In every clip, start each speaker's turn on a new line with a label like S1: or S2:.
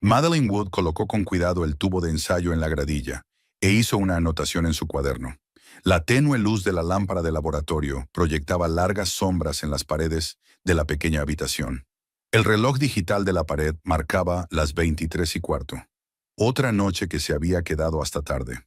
S1: Madeline Wood colocó con cuidado el tubo de ensayo en la gradilla e hizo una anotación en su cuaderno. La tenue luz de la lámpara de laboratorio proyectaba largas sombras en las paredes de la pequeña habitación. El reloj digital de la pared marcaba las 23:15. Otra noche que se había quedado hasta tarde.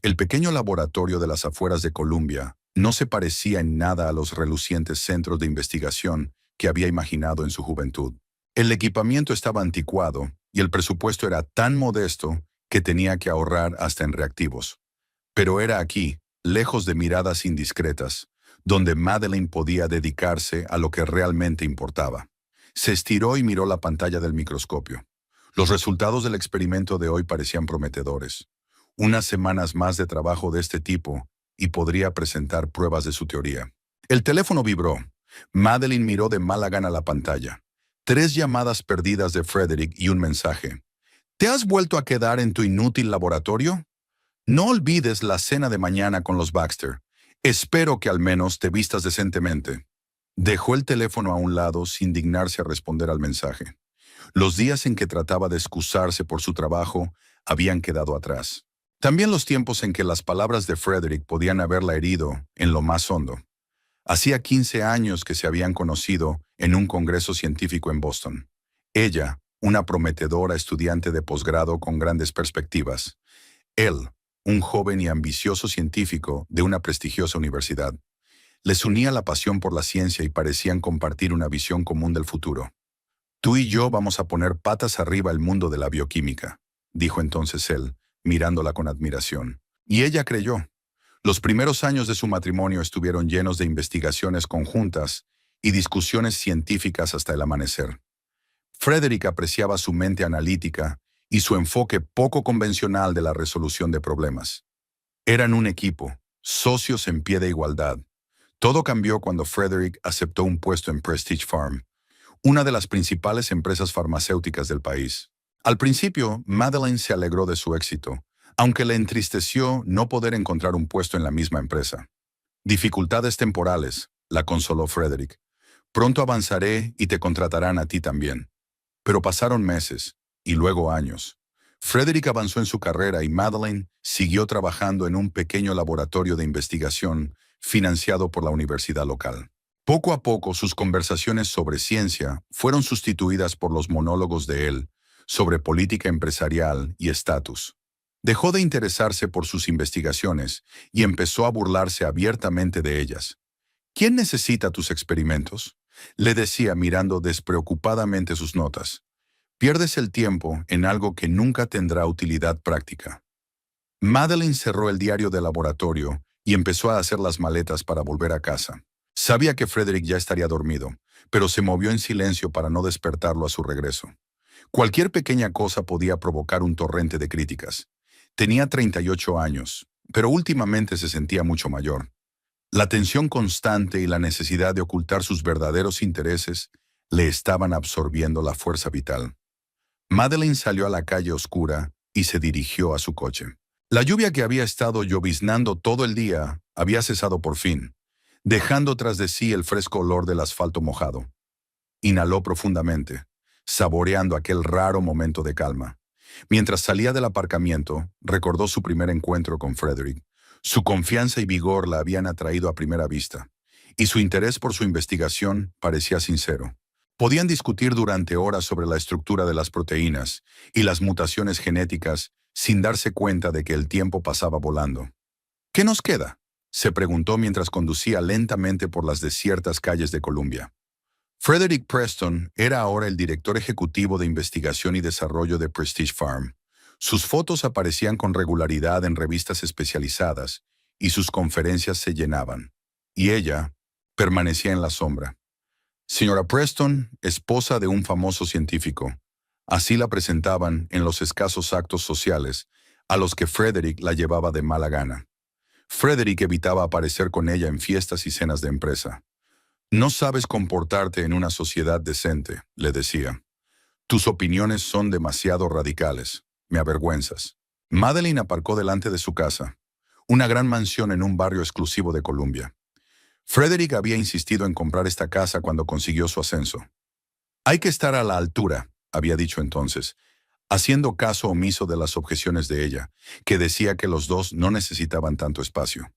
S1: El pequeño laboratorio de las afueras de Columbia no se parecía en nada a los relucientes centros de investigación que había imaginado en su juventud. El equipamiento estaba anticuado y el presupuesto era tan modesto que tenía que ahorrar hasta en reactivos. Pero era aquí, lejos de miradas indiscretas, donde Madeline podía dedicarse a lo que realmente importaba. Se estiró y miró la pantalla del microscopio. Los resultados del experimento de hoy parecían prometedores. Unas semanas más de trabajo de este tipo y podría presentar pruebas de su teoría. El teléfono vibró. Madeline miró de mala gana la pantalla. 3 llamadas perdidas de Frederick y un mensaje. ¿Te has vuelto a quedar en tu inútil laboratorio? No olvides la cena de mañana con los Baxter. Espero que al menos te vistas decentemente. Dejó el teléfono a un lado sin dignarse a responder al mensaje. Los días en que trataba de excusarse por su trabajo habían quedado atrás. También los tiempos en que las palabras de Frederick podían haberla herido en lo más hondo. Hacía 15 años que se habían conocido en un congreso científico en Boston. Ella, una prometedora estudiante de posgrado con grandes perspectivas. Él, un joven y ambicioso científico de una prestigiosa universidad. Les unía la pasión por la ciencia y parecían compartir una visión común del futuro. Tú y yo vamos a poner patas arriba el mundo de la bioquímica, dijo entonces él, mirándola con admiración. Y ella creyó. Los primeros años de su matrimonio estuvieron llenos de investigaciones conjuntas y discusiones científicas hasta el amanecer. Frederick apreciaba su mente analítica y su enfoque poco convencional de la resolución de problemas. Eran un equipo, socios en pie de igualdad. Todo cambió cuando Frederick aceptó un puesto en Prestige Farm, una de las principales empresas farmacéuticas del país. Al principio, Madeline se alegró de su éxito, aunque le entristeció no poder encontrar un puesto en la misma empresa. Dificultades temporales, la consoló Frederick. Pronto avanzaré y te contratarán a ti también. Pero pasaron meses, y luego años. Frederick avanzó en su carrera y Madeline siguió trabajando en un pequeño laboratorio de investigación financiado por la universidad local. Poco a poco sus conversaciones sobre ciencia fueron sustituidas por los monólogos de él sobre política empresarial y estatus. Dejó de interesarse por sus investigaciones y empezó a burlarse abiertamente de ellas. ¿Quién necesita tus experimentos?, le decía mirando despreocupadamente sus notas. Pierdes el tiempo en algo que nunca tendrá utilidad práctica. Madeline cerró el diario de laboratorio y empezó a hacer las maletas para volver a casa. Sabía que Frederick ya estaría dormido, pero se movió en silencio para no despertarlo a su regreso. Cualquier pequeña cosa podía provocar un torrente de críticas. Tenía 38 años, pero últimamente se sentía mucho mayor. La tensión constante y la necesidad de ocultar sus verdaderos intereses le estaban absorbiendo la fuerza vital. Madeline salió a la calle oscura y se dirigió a su coche. La lluvia que había estado lloviznando todo el día había cesado por fin, dejando tras de sí el fresco olor del asfalto mojado. Inhaló profundamente, saboreando aquel raro momento de calma. Mientras salía del aparcamiento, recordó su primer encuentro con Frederick. Su confianza y vigor la habían atraído a primera vista, y su interés por su investigación parecía sincero. Podían discutir durante horas sobre la estructura de las proteínas y las mutaciones genéticas sin darse cuenta de que el tiempo pasaba volando. ¿Qué nos queda?, se preguntó mientras conducía lentamente por las desiertas calles de Columbia. Frederick Preston era ahora el director ejecutivo de investigación y desarrollo de Prestige Farm. Sus fotos aparecían con regularidad en revistas especializadas y sus conferencias se llenaban. Y ella permanecía en la sombra. Señora Preston, esposa de un famoso científico. Así la presentaban en los escasos actos sociales a los que Frederick la llevaba de mala gana. Frederick evitaba aparecer con ella en fiestas y cenas de empresa. No sabes comportarte en una sociedad decente, le decía. Tus opiniones son demasiado radicales. Me avergüenzas. Madeline aparcó delante de su casa, una gran mansión en un barrio exclusivo de Columbia. Frederick había insistido en comprar esta casa cuando consiguió su ascenso. Hay que estar a la altura, había dicho entonces. haciendo caso omiso de las objeciones de ella, que decía que los dos no necesitaban tanto espacio.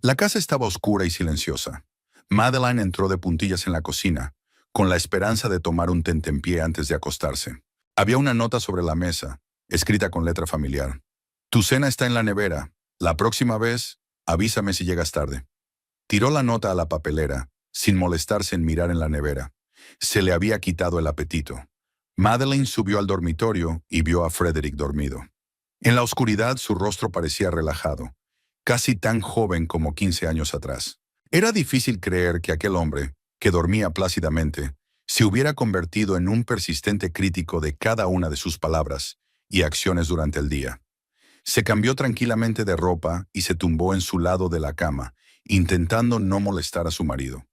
S1: La casa estaba oscura y silenciosa. Madeline entró de puntillas en la cocina, con la esperanza de tomar un tentempié antes de acostarse. Había una nota sobre la mesa, escrita con letra familiar. Tu cena está en la nevera. La próxima vez, avísame si llegas tarde. Tiró la nota a la papelera, sin molestarse en mirar en la nevera. Se le había quitado el apetito. Madeline subió al dormitorio y vio a Frederick dormido. En la oscuridad su rostro parecía relajado, casi tan joven como 15 años atrás. Era difícil creer que aquel hombre, que dormía plácidamente, se hubiera convertido en un persistente crítico de cada una de sus palabras y acciones durante el día. Se cambió tranquilamente de ropa y se tumbó en su lado de la cama, intentando no molestar a su marido.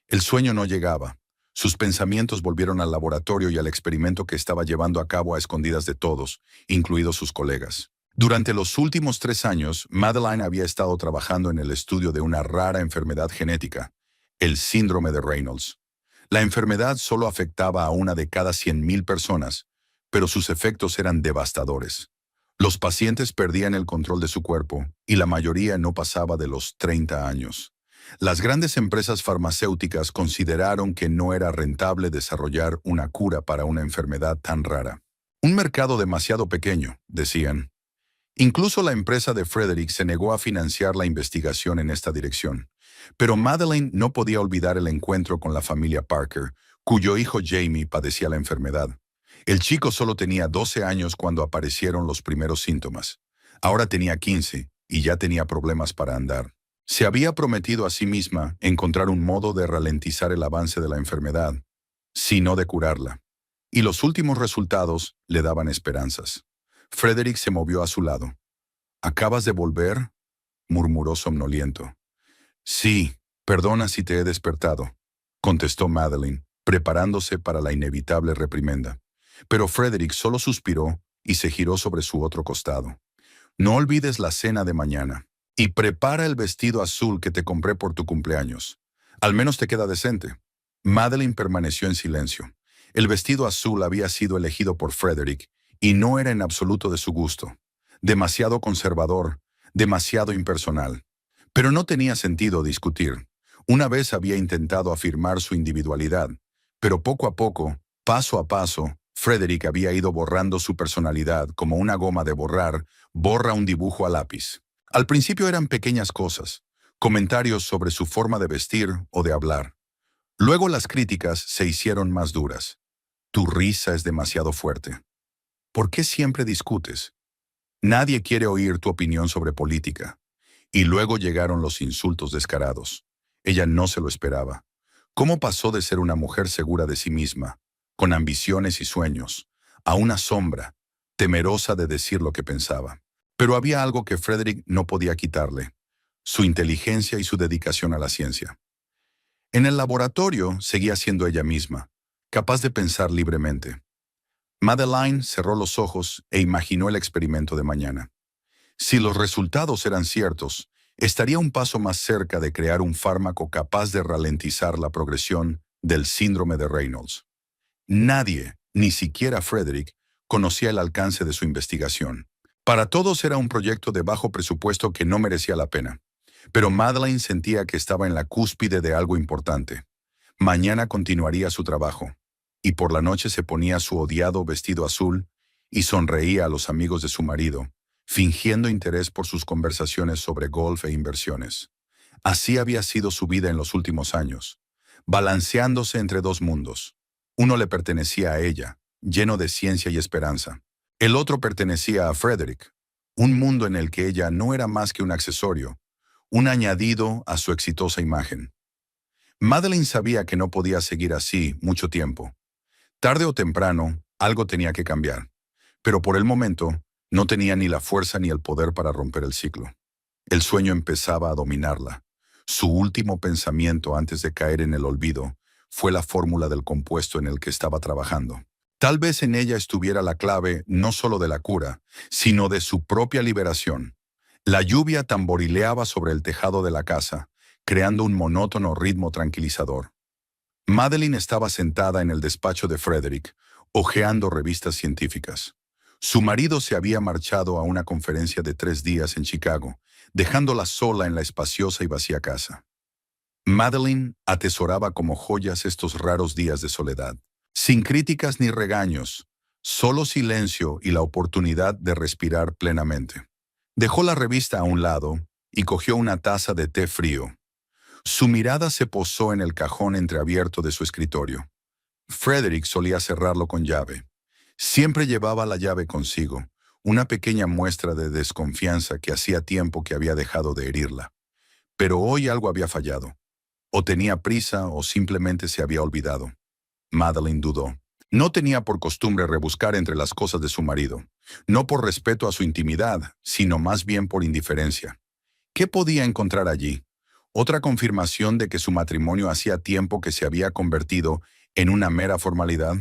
S1: El sueño no llegaba. Sus pensamientos volvieron al laboratorio y al experimento que estaba llevando a cabo a escondidas de todos, incluidos sus colegas. Durante los últimos 3 años, Madeline había estado trabajando en el estudio de una rara enfermedad genética, el síndrome de Reynolds. La enfermedad solo afectaba a una de cada 100,000 personas, pero sus efectos eran devastadores. Los pacientes perdían el control de su cuerpo y la mayoría no pasaba de los 30 años. Las grandes empresas farmacéuticas consideraron que no era rentable desarrollar una cura para una enfermedad tan rara. Un mercado demasiado pequeño, decían. Incluso la empresa de Frederick se negó a financiar la investigación en esta dirección. Pero Madeline no podía olvidar el encuentro con la familia Parker, cuyo hijo Jamie padecía la enfermedad. El chico solo tenía 12 años cuando aparecieron los primeros síntomas. Ahora tenía 15 y ya tenía problemas para andar. Se había prometido a sí misma encontrar un modo de ralentizar el avance de la enfermedad, sino de curarla. Y los últimos resultados le daban esperanzas. Frederick se movió a su lado. ¿Acabas de volver?, murmuró somnoliento. Sí, perdona si te he despertado, contestó Madeline, preparándose para la inevitable reprimenda. Pero Frederick solo suspiró y se giró sobre su otro costado. No olvides la cena de mañana. Y prepara el vestido azul que te compré por tu cumpleaños. Al menos te queda decente. Madeline permaneció en silencio. El vestido azul había sido elegido por Frederick y no era en absoluto de su gusto. Demasiado conservador, demasiado impersonal. Pero no tenía sentido discutir. Una vez había intentado afirmar su individualidad, pero poco a poco, paso a paso, Frederick había ido borrando su personalidad como una goma de borrar borra un dibujo a lápiz. Al principio eran pequeñas cosas, comentarios sobre su forma de vestir o de hablar. Luego las críticas se hicieron más duras. Tu risa es demasiado fuerte. ¿Por qué siempre discutes? Nadie quiere oír tu opinión sobre política. Y luego llegaron los insultos descarados. Ella no se lo esperaba. ¿Cómo pasó de ser una mujer segura de sí misma, con ambiciones y sueños, a una sombra, temerosa de decir lo que pensaba? Pero había algo que Frederick no podía quitarle: su inteligencia y su dedicación a la ciencia. En el laboratorio seguía siendo ella misma, capaz de pensar libremente. Madeline cerró los ojos e imaginó el experimento de mañana. Si los resultados eran ciertos, estaría un paso más cerca de crear un fármaco capaz de ralentizar la progresión del síndrome de Reynolds. Nadie, ni siquiera Frederick, conocía el alcance de su investigación. Para todos era un proyecto de bajo presupuesto que no merecía la pena. Pero Madeline sentía que estaba en la cúspide de algo importante. Mañana continuaría su trabajo, y por la noche se ponía su odiado vestido azul y sonreía a los amigos de su marido, fingiendo interés por sus conversaciones sobre golf e inversiones. Así había sido su vida en los últimos años, balanceándose entre dos mundos. Uno le pertenecía a ella, lleno de ciencia y esperanza. El otro pertenecía a Frederick, un mundo en el que ella no era más que un accesorio, un añadido a su exitosa imagen. Madeline sabía que no podía seguir así mucho tiempo. Tarde o temprano, algo tenía que cambiar, pero por el momento no tenía ni la fuerza ni el poder para romper el ciclo. El sueño empezaba a dominarla. Su último pensamiento antes de caer en el olvido fue la fórmula del compuesto en el que estaba trabajando. Tal vez en ella estuviera la clave no solo de la cura, sino de su propia liberación. La lluvia tamborileaba sobre el tejado de la casa, creando un monótono ritmo tranquilizador. Madeline estaba sentada en el despacho de Frederick, hojeando revistas científicas. Su marido se había marchado a una conferencia de 3 días en Chicago, dejándola sola en la espaciosa y vacía casa. Madeline atesoraba como joyas estos raros días de soledad, sin críticas ni regaños, solo silencio y la oportunidad de respirar plenamente. Dejó la revista a un lado y cogió una taza de té frío. Su mirada se posó en el cajón entreabierto de su escritorio. Frederick solía cerrarlo con llave. Siempre llevaba la llave consigo, una pequeña muestra de desconfianza que hacía tiempo que había dejado de herirla. Pero hoy algo había fallado. O tenía prisa o simplemente se había olvidado. Madeline dudó. No tenía por costumbre rebuscar entre las cosas de su marido, no por respeto a su intimidad, sino más bien por indiferencia. ¿Qué podía encontrar allí? Otra confirmación de que su matrimonio hacía tiempo que se había convertido en una mera formalidad.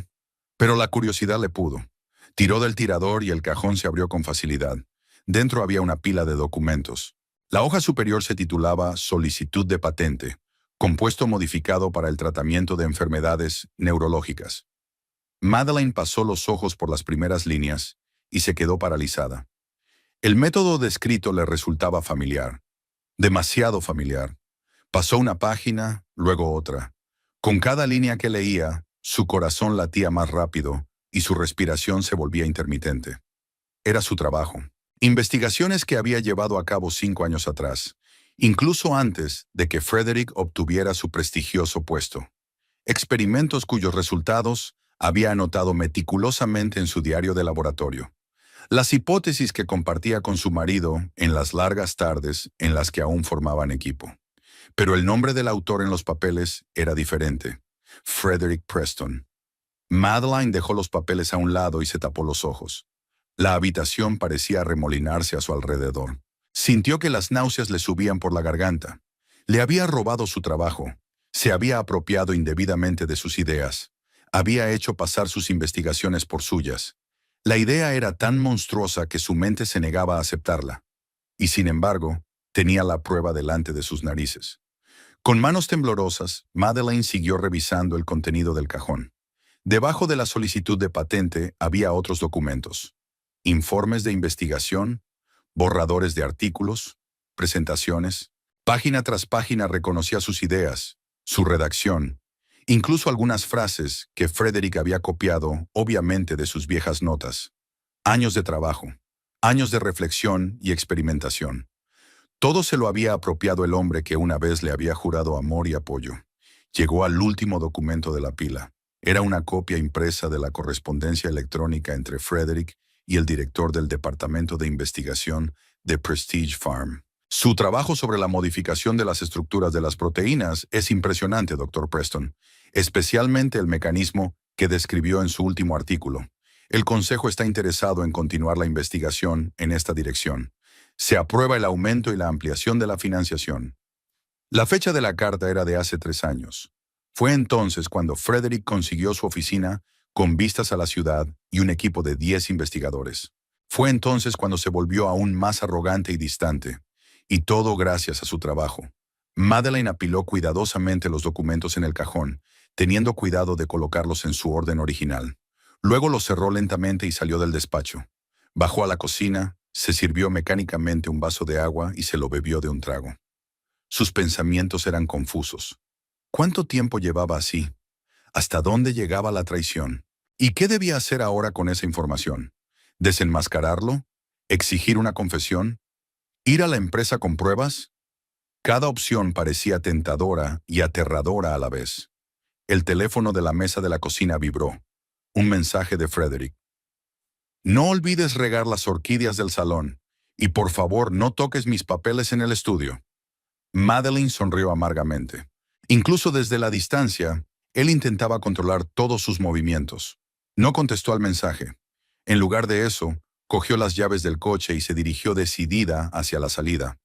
S1: Pero la curiosidad le pudo. Tiró del tirador y el cajón se abrió con facilidad. Dentro había una pila de documentos. La hoja superior se titulaba Solicitud de patente, compuesto modificado para el tratamiento de enfermedades neurológicas. Madeline pasó los ojos por las primeras líneas y se quedó paralizada. El método descrito le resultaba familiar, demasiado familiar. Pasó una página, luego otra. Con cada línea que leía, su corazón latía más rápido y su respiración se volvía intermitente. Era su trabajo. Investigaciones que había llevado a cabo 5 años atrás, incluso antes de que Frederick obtuviera su prestigioso puesto. Experimentos cuyos resultados había anotado meticulosamente en su diario de laboratorio. Las hipótesis que compartía con su marido en las largas tardes en las que aún formaban equipo. Pero el nombre del autor en los papeles era diferente. Frederick Preston. Madeline dejó los papeles a un lado y se tapó los ojos. La habitación parecía arremolinarse a su alrededor. Sintió que las náuseas le subían por la garganta. Le había robado su trabajo. Se había apropiado indebidamente de sus ideas. Había hecho pasar sus investigaciones por suyas. La idea era tan monstruosa que su mente se negaba a aceptarla. Y sin embargo, tenía la prueba delante de sus narices. Con manos temblorosas, Madeline siguió revisando el contenido del cajón. Debajo de la solicitud de patente había otros documentos. Informes de investigación, borradores de artículos, presentaciones. Página tras página reconocía sus ideas, su redacción, incluso algunas frases que Frederick había copiado, obviamente, de sus viejas notas. Años de trabajo, años de reflexión y experimentación. Todo se lo había apropiado el hombre que una vez le había jurado amor y apoyo. Llegó al último documento de la pila. Era una copia impresa de la correspondencia electrónica entre Frederick y el director del Departamento de Investigación de Prestige Farm. Su trabajo sobre la modificación de las estructuras de las proteínas es impresionante, Dr. Preston, especialmente el mecanismo que describió en su último artículo. El Consejo está interesado en continuar la investigación en esta dirección. Se aprueba el aumento y la ampliación de la financiación. La fecha de la carta era de hace 3 años. Fue entonces cuando Frederick consiguió su oficina con vistas a la ciudad y un equipo de 10 investigadores. Fue entonces cuando se volvió aún más arrogante y distante. Y todo gracias a su trabajo. Madeline apiló cuidadosamente los documentos en el cajón, teniendo cuidado de colocarlos en su orden original. Luego los cerró lentamente y salió del despacho. Bajó a la cocina, se sirvió mecánicamente un vaso de agua y se lo bebió de un trago. Sus pensamientos eran confusos. ¿Cuánto tiempo llevaba así? ¿Hasta dónde llegaba la traición? ¿Y qué debía hacer ahora con esa información? ¿Desenmascararlo? ¿Exigir una confesión? ¿Ir a la empresa con pruebas? Cada opción parecía tentadora y aterradora a la vez. El teléfono de la mesa de la cocina vibró. Un mensaje de Frederick. No olvides regar las orquídeas del salón. Y por favor no toques mis papeles en el estudio. Madeline sonrió amargamente. Incluso desde la distancia, él intentaba controlar todos sus movimientos. No contestó al mensaje. En lugar de eso, cogió las llaves del coche y se dirigió decidida hacia la salida.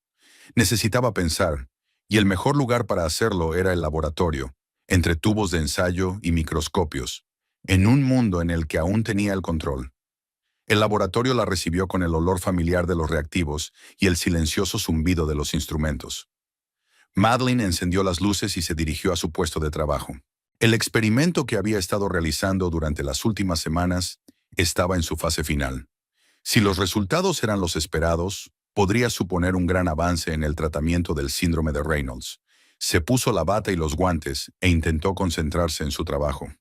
S1: Necesitaba pensar, y el mejor lugar para hacerlo era el laboratorio, entre tubos de ensayo y microscopios, en un mundo en el que aún tenía el control. El laboratorio la recibió con el olor familiar de los reactivos y el silencioso zumbido de los instrumentos. Madeline encendió las luces y se dirigió a su puesto de trabajo. El experimento que había estado realizando durante las últimas semanas estaba en su fase final. Si los resultados eran los esperados, podría suponer un gran avance en el tratamiento del síndrome de Reynolds. Se puso la bata y los guantes e intentó concentrarse en su trabajo.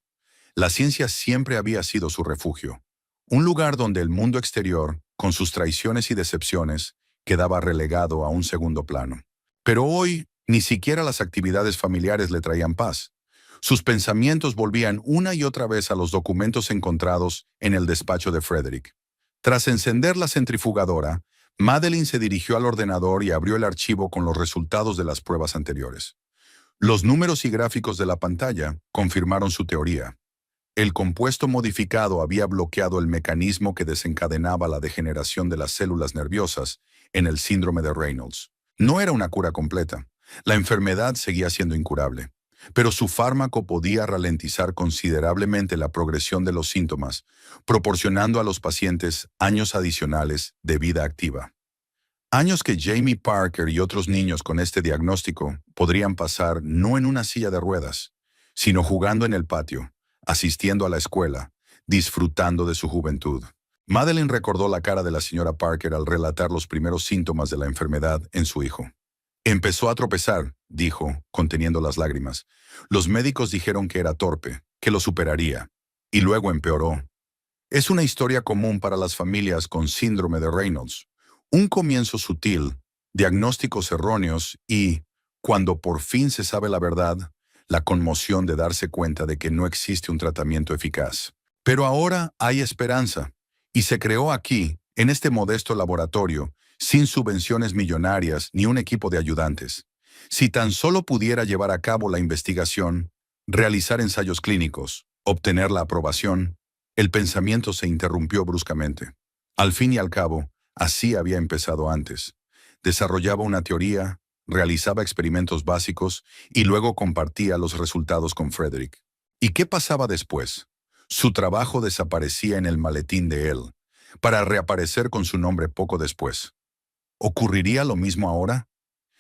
S1: La ciencia siempre había sido su refugio, un lugar donde el mundo exterior, con sus traiciones y decepciones, quedaba relegado a un segundo plano. Pero hoy, ni siquiera las actividades familiares le traían paz. Sus pensamientos volvían una y otra vez a los documentos encontrados en el despacho de Frederick. Tras encender la centrifugadora, Madeline se dirigió al ordenador y abrió el archivo con los resultados de las pruebas anteriores. Los números y gráficos de la pantalla confirmaron su teoría. El compuesto modificado había bloqueado el mecanismo que desencadenaba la degeneración de las células nerviosas en el síndrome de Reynolds. No era una cura completa. La enfermedad seguía siendo incurable, pero su fármaco podía ralentizar considerablemente la progresión de los síntomas, proporcionando a los pacientes años adicionales de vida activa. Años que Jamie Parker y otros niños con este diagnóstico podrían pasar no en una silla de ruedas, sino jugando en el patio, asistiendo a la escuela, disfrutando de su juventud. Madeline recordó la cara de la señora Parker al relatar los primeros síntomas de la enfermedad en su hijo. Empezó a tropezar, dijo, conteniendo las lágrimas. Los médicos dijeron que era torpe, que lo superaría, y luego empeoró. Es una historia común para las familias con síndrome de Reynolds. Un comienzo sutil, diagnósticos erróneos y, cuando por fin se sabe la verdad, la conmoción de darse cuenta de que no existe un tratamiento eficaz. Pero ahora hay esperanza, y se creó aquí, en este modesto laboratorio, sin subvenciones millonarias ni un equipo de ayudantes. Si tan solo pudiera llevar a cabo la investigación, realizar ensayos clínicos, obtener la aprobación, el pensamiento se interrumpió bruscamente. Al fin y al cabo, así había empezado antes. Desarrollaba una teoría, realizaba experimentos básicos y luego compartía los resultados con Frederick. ¿Y qué pasaba después? Su trabajo desaparecía en el maletín de él, para reaparecer con su nombre poco después. ¿Ocurriría lo mismo ahora?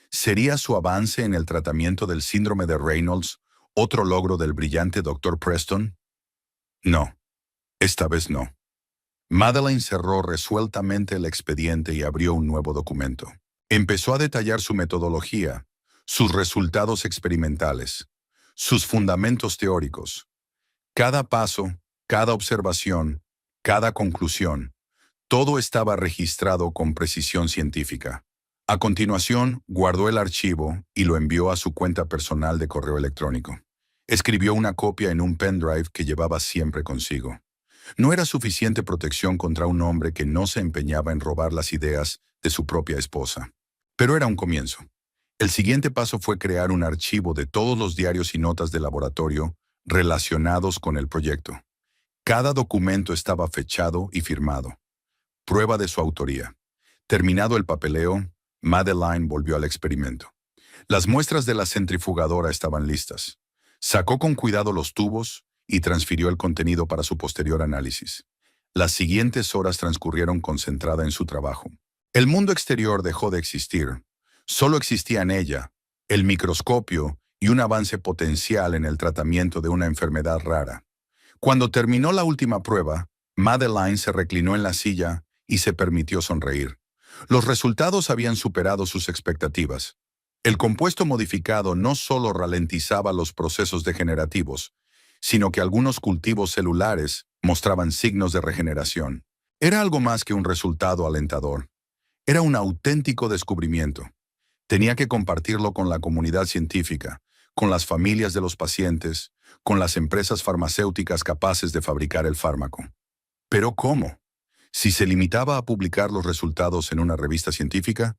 S1: ¿Sería su avance en el tratamiento del síndrome de Reynolds otro logro del brillante Dr. Preston? No, esta vez no. Madeline cerró resueltamente el expediente y abrió un nuevo documento. Empezó a detallar su metodología, sus resultados experimentales, sus fundamentos teóricos. Cada paso, cada observación, cada conclusión, todo estaba registrado con precisión científica. A continuación, guardó el archivo y lo envió a su cuenta personal de correo electrónico. Escribió una copia en un pendrive que llevaba siempre consigo. No era suficiente protección contra un hombre que no se empeñaba en robar las ideas de su propia esposa. Pero era un comienzo. El siguiente paso fue crear un archivo de todos los diarios y notas del laboratorio relacionados con el proyecto. Cada documento estaba fechado y firmado. Prueba de su autoría. Terminado el papeleo, Madeline volvió al experimento. Las muestras de la centrifugadora estaban listas. Sacó con cuidado los tubos y transfirió el contenido para su posterior análisis. Las siguientes horas transcurrieron concentrada en su trabajo. El mundo exterior dejó de existir. Solo existían ella, el microscopio y un avance potencial en el tratamiento de una enfermedad rara. Cuando terminó la última prueba, Madeline se reclinó en la silla y se permitió sonreír. Los resultados habían superado sus expectativas. El compuesto modificado no solo ralentizaba los procesos degenerativos, sino que algunos cultivos celulares mostraban signos de regeneración. Era algo más que un resultado alentador. Era un auténtico descubrimiento. Tenía que compartirlo con la comunidad científica, con las familias de los pacientes, con las empresas farmacéuticas capaces de fabricar el fármaco. ¿Pero cómo? Si se limitaba a publicar los resultados en una revista científica,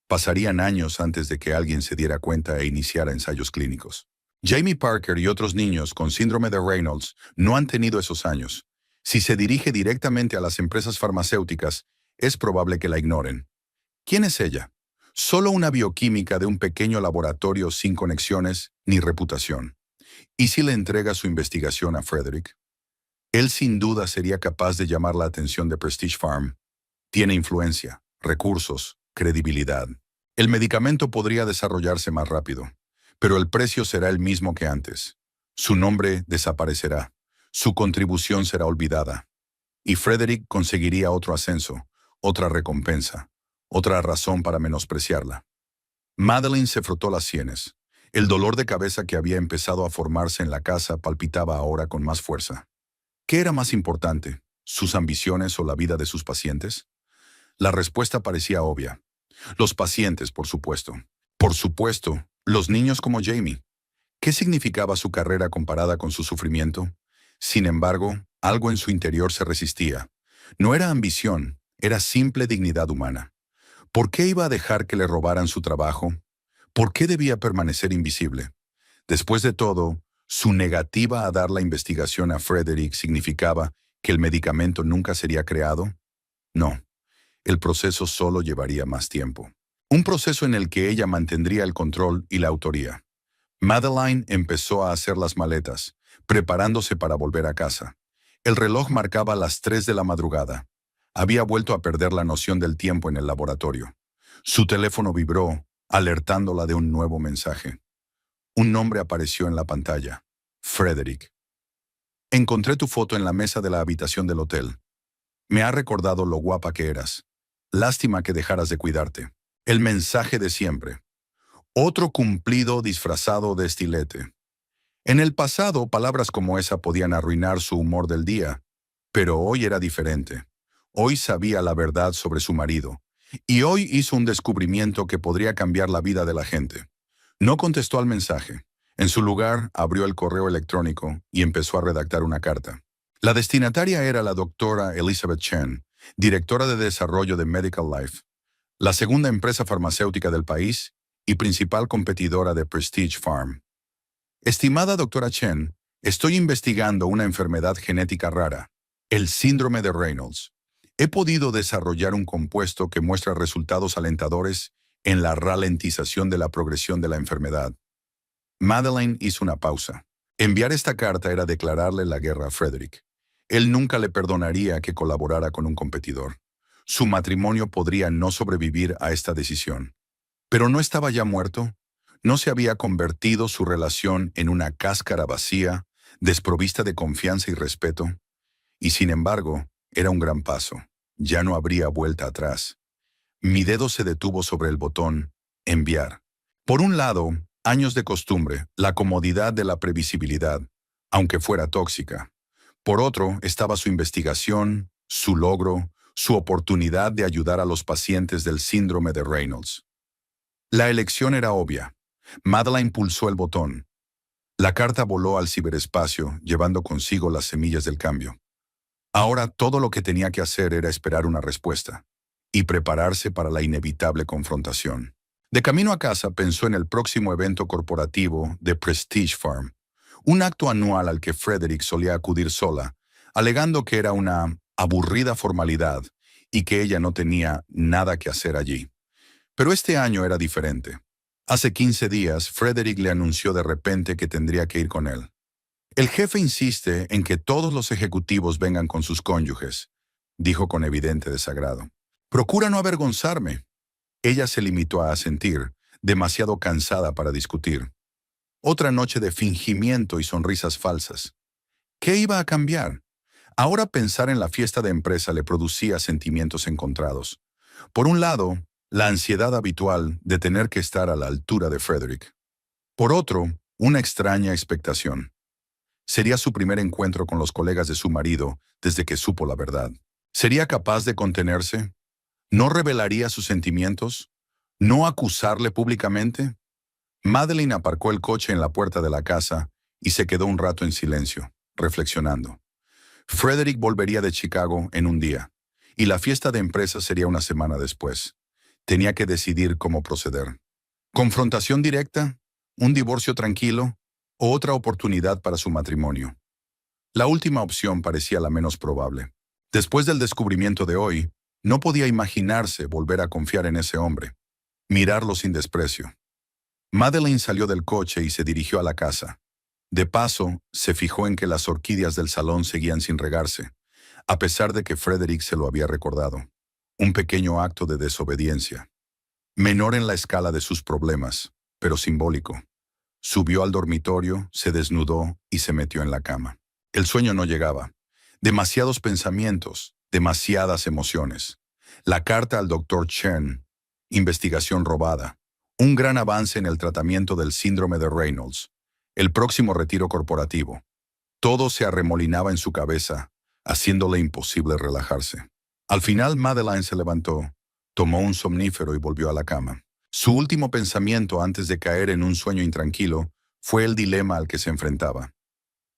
S1: pasarían años antes de que alguien se diera cuenta e iniciara ensayos clínicos. Jamie Parker y otros niños con síndrome de Reynolds no han tenido esos años. Si se dirige directamente a las empresas farmacéuticas, es probable que la ignoren. ¿Quién es ella? Solo una bioquímica de un pequeño laboratorio sin conexiones ni reputación. ¿Y si le entrega su investigación a Frederick? Él sin duda sería capaz de llamar la atención de Prestige Farm. Tiene influencia, recursos, credibilidad. El medicamento podría desarrollarse más rápido, pero el precio será el mismo que antes. Su nombre desaparecerá, su contribución será olvidada, y Frederick conseguiría otro ascenso, otra recompensa, otra razón para menospreciarla. Madeline se frotó las sienes. El dolor de cabeza que había empezado a formarse en la casa palpitaba ahora con más fuerza. ¿Qué era más importante, sus ambiciones o la vida de sus pacientes? La respuesta parecía obvia. Los pacientes, por supuesto. Por supuesto, los niños como Jamie. ¿Qué significaba su carrera comparada con su sufrimiento? Sin embargo, algo en su interior se resistía. No era ambición, era simple dignidad humana. ¿Por qué iba a dejar que le robaran su trabajo? ¿Por qué debía permanecer invisible? Después de todo, su negativa a dar la investigación a Frederick significaba que el medicamento nunca sería creado. No, el proceso solo llevaría más tiempo. Un proceso en el que ella mantendría el control y la autoría. Madeline empezó a hacer las maletas, preparándose para volver a casa. El reloj marcaba las 3 de la madrugada. Había vuelto a perder la noción del tiempo en el laboratorio. Su teléfono vibró, alertándola de un nuevo mensaje. Un nombre apareció en la pantalla. Frederick. Encontré tu foto en la mesa de la habitación del hotel. Me ha recordado lo guapa que eras. Lástima que dejaras de cuidarte. El mensaje de siempre. Otro cumplido disfrazado de estilete. En el pasado, palabras como esa podían arruinar su humor del día, pero hoy era diferente. Hoy sabía la verdad sobre su marido, y hoy hizo un descubrimiento que podría cambiar la vida de la gente. No contestó al mensaje. En su lugar, abrió el correo electrónico y empezó a redactar una carta. La destinataria era la doctora Elizabeth Chen, directora de desarrollo de Medical Life, la segunda empresa farmacéutica del país y principal competidora de Prestige Farm. Estimada doctora Chen, estoy investigando una enfermedad genética rara, el síndrome de Reynolds. He podido desarrollar un compuesto que muestra resultados alentadores en la ralentización de la progresión de la enfermedad. Madeline hizo una pausa. Enviar esta carta era declararle la guerra a Frederick. Él nunca le perdonaría que colaborara con un competidor. Su matrimonio podría no sobrevivir a esta decisión. ¿Pero no estaba ya muerto? ¿No se había convertido su relación en una cáscara vacía, desprovista de confianza y respeto? Y sin embargo, era un gran paso. Ya no habría vuelta atrás. Mi dedo se detuvo sobre el botón enviar. Por un lado, años de costumbre, la comodidad de la previsibilidad, aunque fuera tóxica. Por otro, estaba su investigación, su logro, su oportunidad de ayudar a los pacientes del síndrome de Reynolds. La elección era obvia. Madeline pulsó el botón. La carta voló al ciberespacio, llevando consigo las semillas del cambio. Ahora todo lo que tenía que hacer era esperar una respuesta y prepararse para la inevitable confrontación. De camino a casa pensó en el próximo evento corporativo de Prestige Farm, un acto anual al que Frederick solía acudir sola, alegando que era una aburrida formalidad y que ella no tenía nada que hacer allí. Pero este año era diferente. Hace 15 días, Frederick le anunció de repente que tendría que ir con él. El jefe insiste en que todos los ejecutivos vengan con sus cónyuges, dijo con evidente desagrado. Procura no avergonzarme. Ella se limitó a asentir, demasiado cansada para discutir. Otra noche de fingimiento y sonrisas falsas. ¿Qué iba a cambiar? Ahora pensar en la fiesta de empresa le producía sentimientos encontrados. Por un lado, la ansiedad habitual de tener que estar a la altura de Frederick. Por otro, una extraña expectación. Sería su primer encuentro con los colegas de su marido desde que supo la verdad. ¿Sería capaz de contenerse? ¿No revelaría sus sentimientos? ¿No acusarle públicamente? Madeline aparcó el coche en la puerta de la casa y se quedó un rato en silencio, reflexionando. Frederick volvería de Chicago en un día, y la fiesta de empresa sería una semana después. Tenía que decidir cómo proceder. ¿Confrontación directa? ¿Un divorcio tranquilo? ¿O otra oportunidad para su matrimonio? La última opción parecía la menos probable. Después del descubrimiento de hoy, no podía imaginarse volver a confiar en ese hombre. Mirarlo sin desprecio. Madeline salió del coche y se dirigió a la casa. De paso, se fijó en que las orquídeas del salón seguían sin regarse, a pesar de que Frederick se lo había recordado. Un pequeño acto de desobediencia. Menor en la escala de sus problemas, pero simbólico. Subió al dormitorio, se desnudó y se metió en la cama. El sueño no llegaba. Demasiados pensamientos, demasiadas emociones. La carta al Dr. Chen. Investigación robada. Un gran avance en el tratamiento del síndrome de Reynolds. El próximo retiro corporativo. Todo se arremolinaba en su cabeza, haciéndole imposible relajarse. Al final, Madeline se levantó, tomó un somnífero y volvió a la cama. Su último pensamiento antes de caer en un sueño intranquilo fue el dilema al que se enfrentaba.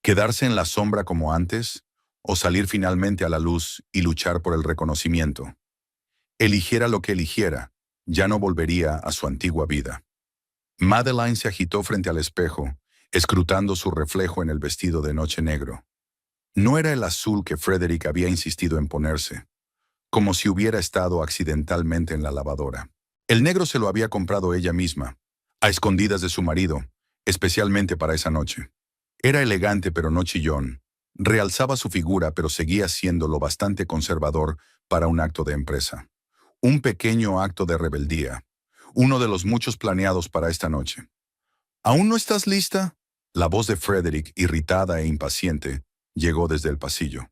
S1: ¿Quedarse en la sombra como antes o salir finalmente a la luz y luchar por el reconocimiento? Eligiera lo que eligiera, ya no volvería a su antigua vida. Madeline se agitó frente al espejo, escrutando su reflejo en el vestido de noche negro. No era el azul que Frederick había insistido en ponerse, como si hubiera estado accidentalmente en la lavadora. El negro se lo había comprado ella misma, a escondidas de su marido, especialmente para esa noche. Era elegante pero no chillón, realzaba su figura pero seguía siendo lo bastante conservador para un acto de empresa. Un pequeño acto de rebeldía, uno de los muchos planeados para esta noche. ¿Aún no estás lista? La voz de Frederick, irritada e impaciente, llegó desde el pasillo.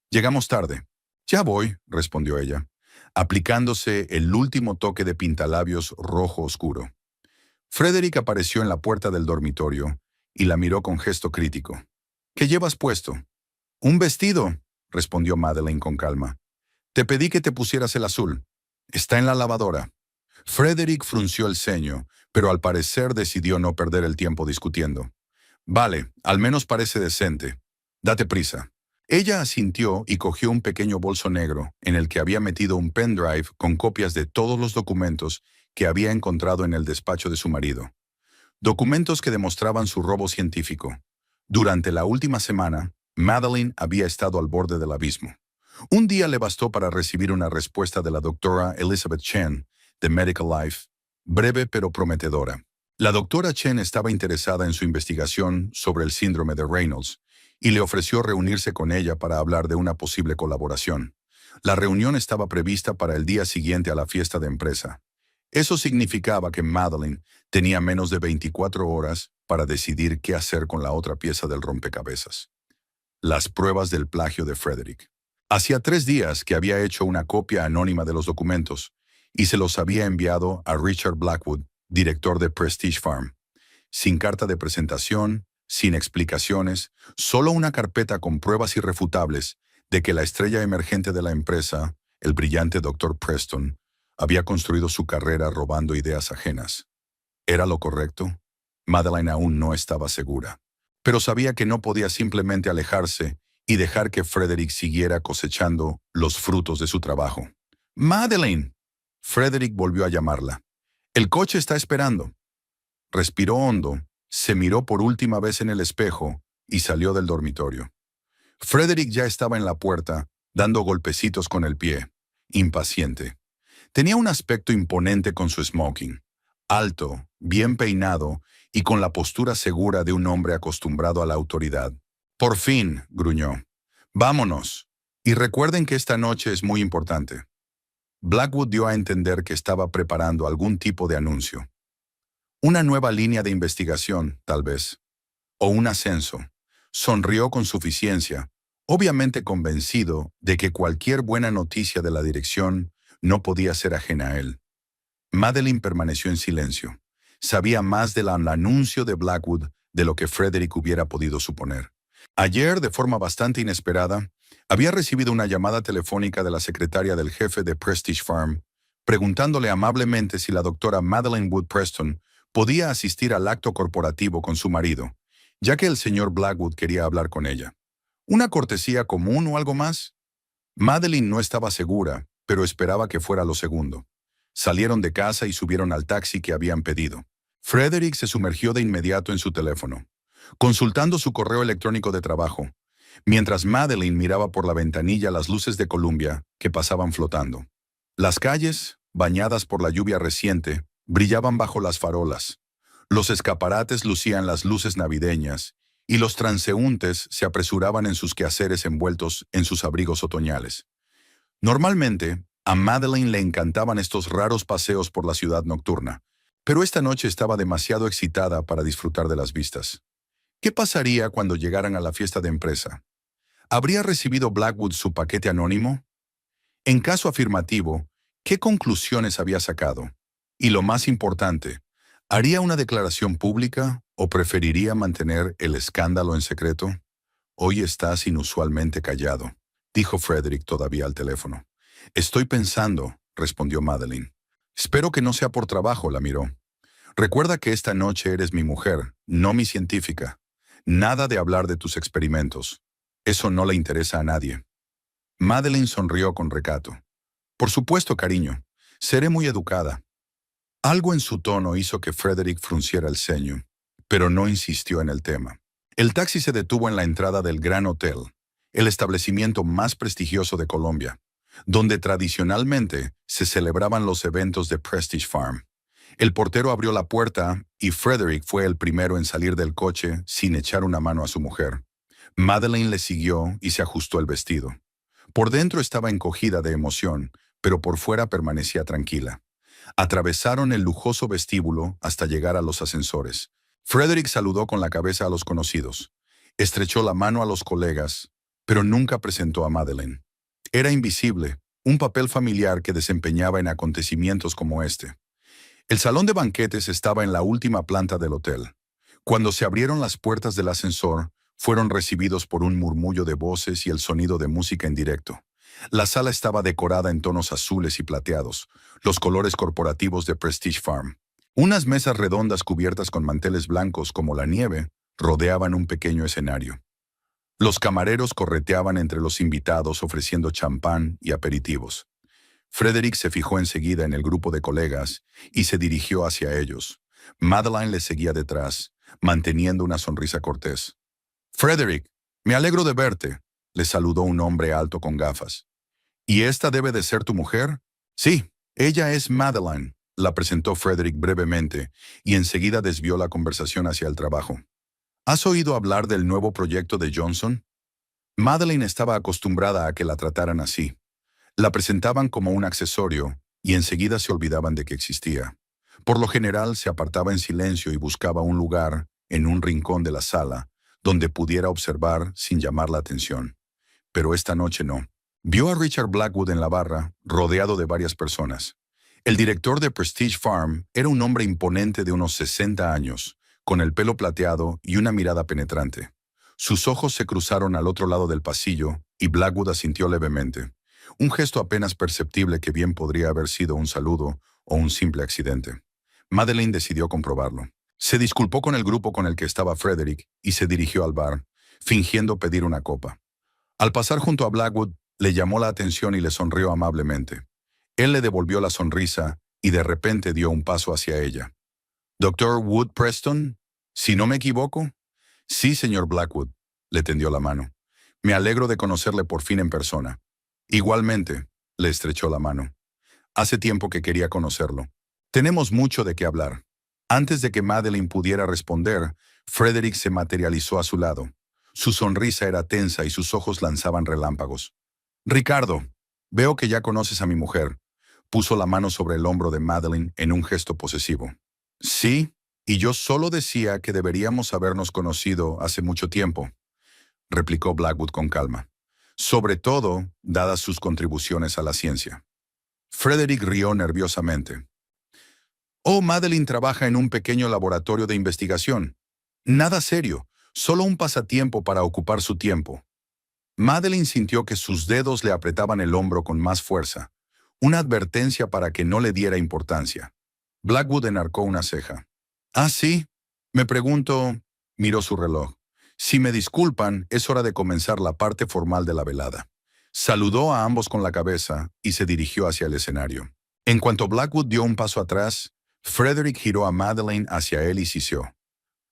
S1: Llegamos tarde. Ya voy, respondió ella, aplicándose el último toque de pintalabios rojo oscuro. Frederick apareció en la puerta del dormitorio y la miró con gesto crítico. ¿Qué llevas puesto? Un vestido, respondió Madeline con calma. Te pedí que te pusieras el azul. Está en la lavadora. Frederick frunció el ceño, pero al parecer decidió no perder el tiempo discutiendo. Vale, al menos parece decente. Date prisa. Ella asintió y cogió un pequeño bolso negro en el que había metido un pendrive con copias de todos los documentos que había encontrado en el despacho de su marido. Documentos que demostraban su robo científico. Durante la última semana, Madeline había estado al borde del abismo. Un día le bastó para recibir una respuesta de la doctora Elizabeth Chen, de Medical Life, breve pero prometedora. La doctora Chen estaba interesada en su investigación sobre el síndrome de Reynolds y le ofreció reunirse con ella para hablar de una posible colaboración. La reunión estaba prevista para el día siguiente a la fiesta de empresa. Eso significaba que Madeline tenía menos de 24 horas para decidir qué hacer con la otra pieza del rompecabezas. Las pruebas del plagio de Frederick. Hacía 3 días que había hecho una copia anónima de los documentos y se los había enviado a Richard Blackwood, director de Prestige Farm. Sin carta de presentación, sin explicaciones, solo una carpeta con pruebas irrefutables de que la estrella emergente de la empresa, el brillante Dr. Preston, había construido su carrera robando ideas ajenas. ¿Era lo correcto? Madeline aún no estaba segura, pero sabía que no podía simplemente alejarse y dejar que Frederick siguiera cosechando los frutos de su trabajo. ¡Madeline! Frederick volvió a llamarla. El coche está esperando. Respiró hondo, se miró por última vez en el espejo y salió del dormitorio. Frederick ya estaba en la puerta, dando golpecitos con el pie, impaciente. Tenía un aspecto imponente con su smoking, alto, bien peinado y con la postura segura de un hombre acostumbrado a la autoridad. Por fin, gruñó. Vámonos. Y recuerden que esta noche es muy importante. Blackwood dio a entender que estaba preparando algún tipo de anuncio. Una nueva línea de investigación, tal vez. O un ascenso. Sonrió con suficiencia, obviamente convencido de que cualquier buena noticia de la dirección no podía ser ajena a él. Madeline permaneció en silencio. Sabía más del anuncio de Blackwood de lo que Frederick hubiera podido suponer. Ayer, de forma bastante inesperada, había recibido una llamada telefónica de la secretaria del jefe de Prestige Farm, preguntándole amablemente si la doctora Madeline Wood Preston podía asistir al acto corporativo con su marido, ya que el señor Blackwood quería hablar con ella. ¿Una cortesía común o algo más? Madeline no estaba segura, pero esperaba que fuera lo segundo. Salieron de casa y subieron al taxi que habían pedido. Frederick se sumergió de inmediato en su teléfono, consultando su correo electrónico de trabajo, mientras Madeline miraba por la ventanilla las luces de Columbia que pasaban flotando. Las calles, bañadas por la lluvia reciente, brillaban bajo las farolas. Los escaparates lucían las luces navideñas y los transeúntes se apresuraban en sus quehaceres envueltos en sus abrigos otoñales. Normalmente, a Madeline le encantaban estos raros paseos por la ciudad nocturna, pero esta noche estaba demasiado excitada para disfrutar de las vistas. ¿Qué pasaría cuando llegaran a la fiesta de empresa? ¿Habría recibido Blackwood su paquete anónimo? En caso afirmativo, ¿Qué conclusiones había sacado? Y lo más importante, ¿haría una declaración pública o preferiría mantener el escándalo en secreto? Hoy estás inusualmente callado, dijo Frederick todavía al teléfono. Estoy pensando, respondió Madeleine. Espero que no sea por trabajo, la miró. Recuerda que esta noche eres mi mujer, no mi científica. Nada de hablar de tus experimentos. Eso no le interesa a nadie. Madeleine sonrió con recato. Por supuesto, cariño. Seré muy educada. Algo en su tono hizo que Frederick frunciera el ceño, pero no insistió en el tema. El taxi se detuvo en la entrada del Gran Hotel, el establecimiento más prestigioso de Colombia, donde tradicionalmente se celebraban los eventos de Prestige Farm. El portero abrió la puerta y Frederick fue el primero en salir del coche sin echar una mano a su mujer. Madeleine le siguió y se ajustó el vestido. Por dentro estaba encogida de emoción, pero por fuera permanecía tranquila. Atravesaron el lujoso vestíbulo hasta llegar a los ascensores. Frederick saludó con la cabeza a los conocidos. Estrechó la mano a los colegas, pero nunca presentó a Madeleine. Era invisible, un papel familiar que desempeñaba en acontecimientos como este. El salón de banquetes estaba en la última planta del hotel. Cuando se abrieron las puertas del ascensor, fueron recibidos por un murmullo de voces y el sonido de música en directo. La sala estaba decorada en tonos azules y plateados, los colores corporativos de Prestige Farm. Unas mesas redondas cubiertas con manteles blancos como la nieve rodeaban un pequeño escenario. Los camareros correteaban entre los invitados ofreciendo champán y aperitivos. Frederick se fijó enseguida en el grupo de colegas y se dirigió hacia ellos. Madeleine le seguía detrás, manteniendo una sonrisa cortés. «Frederick, me alegro de verte», le saludó un hombre alto con gafas. «¿Y esta debe de ser tu mujer?» «Sí, ella es Madeleine», la presentó Frederick brevemente, y enseguida desvió la conversación hacia el trabajo. «¿Has oído hablar del nuevo proyecto de Johnson?» Madeleine estaba acostumbrada a que la trataran así. La presentaban como un accesorio y enseguida se olvidaban de que existía. Por lo general se apartaba en silencio y buscaba un lugar, en un rincón de la sala, donde pudiera observar sin llamar la atención. Pero esta noche no. Vio a Richard Blackwood en la barra, rodeado de varias personas. El director de Prestige Farm era un hombre imponente de unos 60 años, con el pelo plateado y una mirada penetrante. Sus ojos se cruzaron al otro lado del pasillo y Blackwood asintió levemente. Un gesto apenas perceptible que bien podría haber sido un saludo o un simple accidente. Madeleine decidió comprobarlo. Se disculpó con el grupo con el que estaba Frederick y se dirigió al bar, fingiendo pedir una copa. Al pasar junto a Blackwood, le llamó la atención y le sonrió amablemente. Él le devolvió la sonrisa y de repente dio un paso hacia ella. «¿Dr. Wood Preston? Si no me equivoco?» «Sí, señor Blackwood», le tendió la mano. «Me alegro de conocerle por fin en persona». «Igualmente», le estrechó la mano. «Hace tiempo que quería conocerlo. Tenemos mucho de qué hablar». Antes de que Madeleine pudiera responder, Frederick se materializó a su lado. Su sonrisa era tensa y sus ojos lanzaban relámpagos. «Ricardo, veo que ya conoces a mi mujer», puso la mano sobre el hombro de Madeleine en un gesto posesivo. «Sí, y yo solo decía que deberíamos habernos conocido hace mucho tiempo», replicó Blackwood con calma. «Sobre todo, dadas sus contribuciones a la ciencia». Frederick rió nerviosamente. «Oh, Madeleine trabaja en un pequeño laboratorio de investigación. Nada serio, solo un pasatiempo para ocupar su tiempo». Madeleine sintió que sus dedos le apretaban el hombro con más fuerza, una advertencia para que no le diera importancia. Blackwood enarcó una ceja. «Ah, sí. Me pregunto», miró su reloj. «Si me disculpan, es hora de comenzar la parte formal de la velada». Saludó a ambos con la cabeza y se dirigió hacia el escenario. En cuanto Blackwood dio un paso atrás, Frederick giró a Madeleine hacia él y sisió.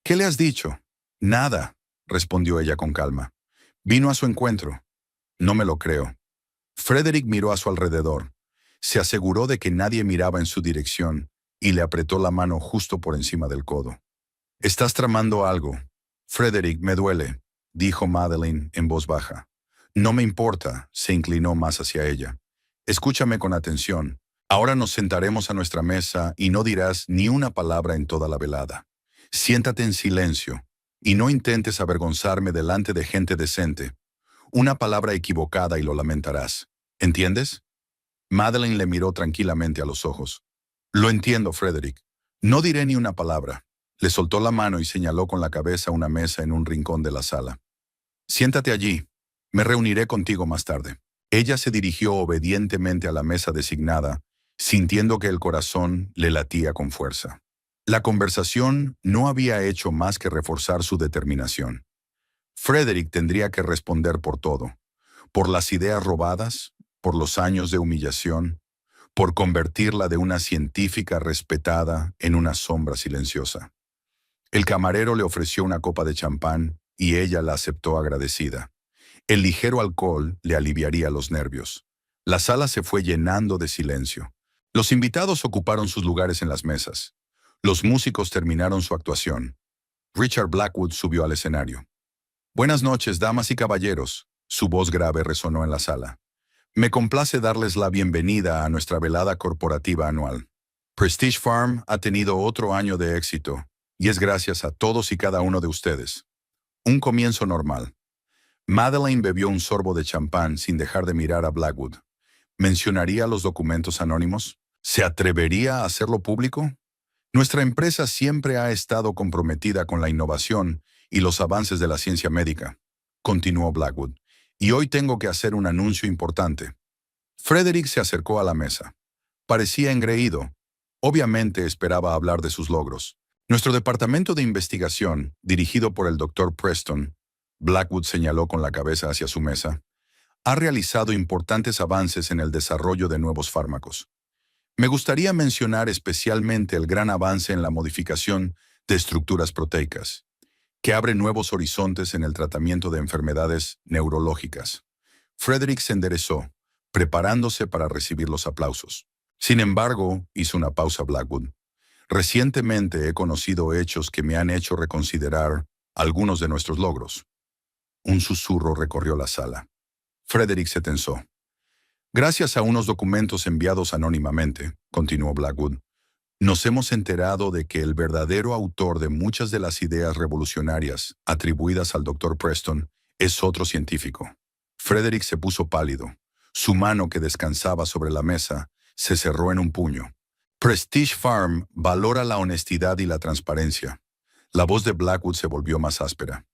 S1: «¿Qué le has dicho?» «Nada», respondió ella con calma. «Vino a su encuentro». «No me lo creo». Frederick miró a su alrededor. Se aseguró de que nadie miraba en su dirección y le apretó la mano justo por encima del codo. «Estás tramando algo». «Frederick, me duele», dijo Madeleine en voz baja. «No me importa», se inclinó más hacia ella. «Escúchame con atención. Ahora nos sentaremos a nuestra mesa y no dirás ni una palabra en toda la velada. Siéntate en silencio y no intentes avergonzarme delante de gente decente. Una palabra equivocada y lo lamentarás. ¿Entiendes?» Madeleine le miró tranquilamente a los ojos. Lo entiendo, Frederick. No diré ni una palabra. Le soltó la mano y señaló con la cabeza una mesa en un rincón de la sala. Siéntate allí. Me reuniré contigo más tarde. Ella se dirigió obedientemente a la mesa designada, sintiendo que el corazón le latía con fuerza. La conversación no había hecho más que reforzar su determinación. Frederick tendría que responder por todo, por las ideas robadas, por los años de humillación, por convertirla de una científica respetada en una sombra silenciosa. El camarero le ofreció una copa de champán y ella la aceptó agradecida. El ligero alcohol le aliviaría los nervios. La sala se fue llenando de silencio. Los invitados ocuparon sus lugares en las mesas. Los músicos terminaron su actuación. Richard Blackwood subió al escenario. Buenas noches, damas y caballeros. Su voz grave resonó en la sala. Me complace darles la bienvenida a nuestra velada corporativa anual. Prestige Farm ha tenido otro año de éxito, y es gracias a todos y cada uno de ustedes. Un comienzo normal. Madeleine bebió un sorbo de champán sin dejar de mirar a Blackwood. ¿Mencionaría los documentos anónimos? ¿Se atrevería a hacerlo público? Nuestra empresa siempre ha estado comprometida con la innovación y los avances de la ciencia médica, continuó Blackwood, y hoy tengo que hacer un anuncio importante. Frederick se acercó a la mesa. Parecía engreído. Obviamente esperaba hablar de sus logros. Nuestro departamento de investigación, dirigido por el Dr. Preston, Blackwood señaló con la cabeza hacia su mesa, ha realizado importantes avances en el desarrollo de nuevos fármacos. Me gustaría mencionar especialmente el gran avance en la modificación de estructuras proteicas, que abre nuevos horizontes en el tratamiento de enfermedades neurológicas. Frederick se enderezó, preparándose para recibir los aplausos. Sin embargo, hizo una pausa Blackwood. Recientemente he conocido hechos que me han hecho reconsiderar algunos de nuestros logros. Un susurro recorrió la sala. Frederick se tensó. Gracias a unos documentos enviados anónimamente, continuó Blackwood, nos hemos enterado de que el verdadero autor de muchas de las ideas revolucionarias atribuidas al Dr. Preston es otro científico. Frederick se puso pálido. Su mano que descansaba sobre la mesa se cerró en un puño. Prestige Farm valora la honestidad y la transparencia. La voz de Blackwood se volvió más áspera.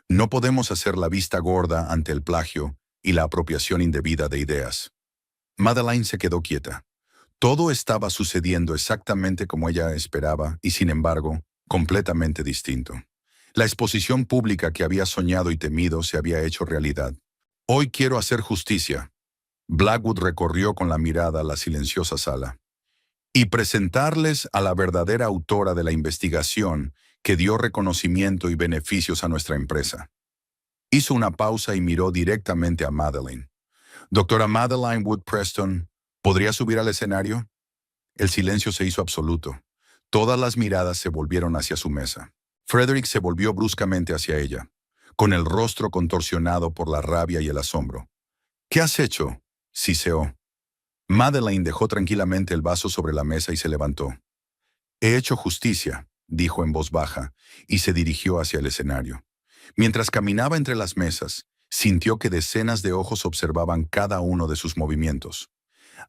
S1: No podemos hacer la vista gorda ante el plagio y la apropiación indebida de ideas. Madeleine se quedó quieta. Todo estaba sucediendo exactamente como ella esperaba y, sin embargo, completamente distinto. La exposición pública que había soñado y temido se había hecho realidad. Hoy quiero hacer justicia. Blackwood recorrió con la mirada la silenciosa sala. Y presentarles a la verdadera autora de la investigación que dio reconocimiento y beneficios a nuestra empresa. Hizo una pausa y miró directamente a Madeleine. Doctora Madeleine Wood Preston, ¿podría subir al escenario? El silencio se hizo absoluto. Todas las miradas se volvieron hacia su mesa. Frederick se volvió bruscamente hacia ella, con el rostro contorsionado por la rabia y el asombro. ¿Qué has hecho?, siseó. Madeleine dejó tranquilamente el vaso sobre la mesa y se levantó. He hecho justicia, dijo en voz baja, y se dirigió hacia el escenario. Mientras caminaba entre las mesas, sintió que decenas de ojos observaban cada uno de sus movimientos.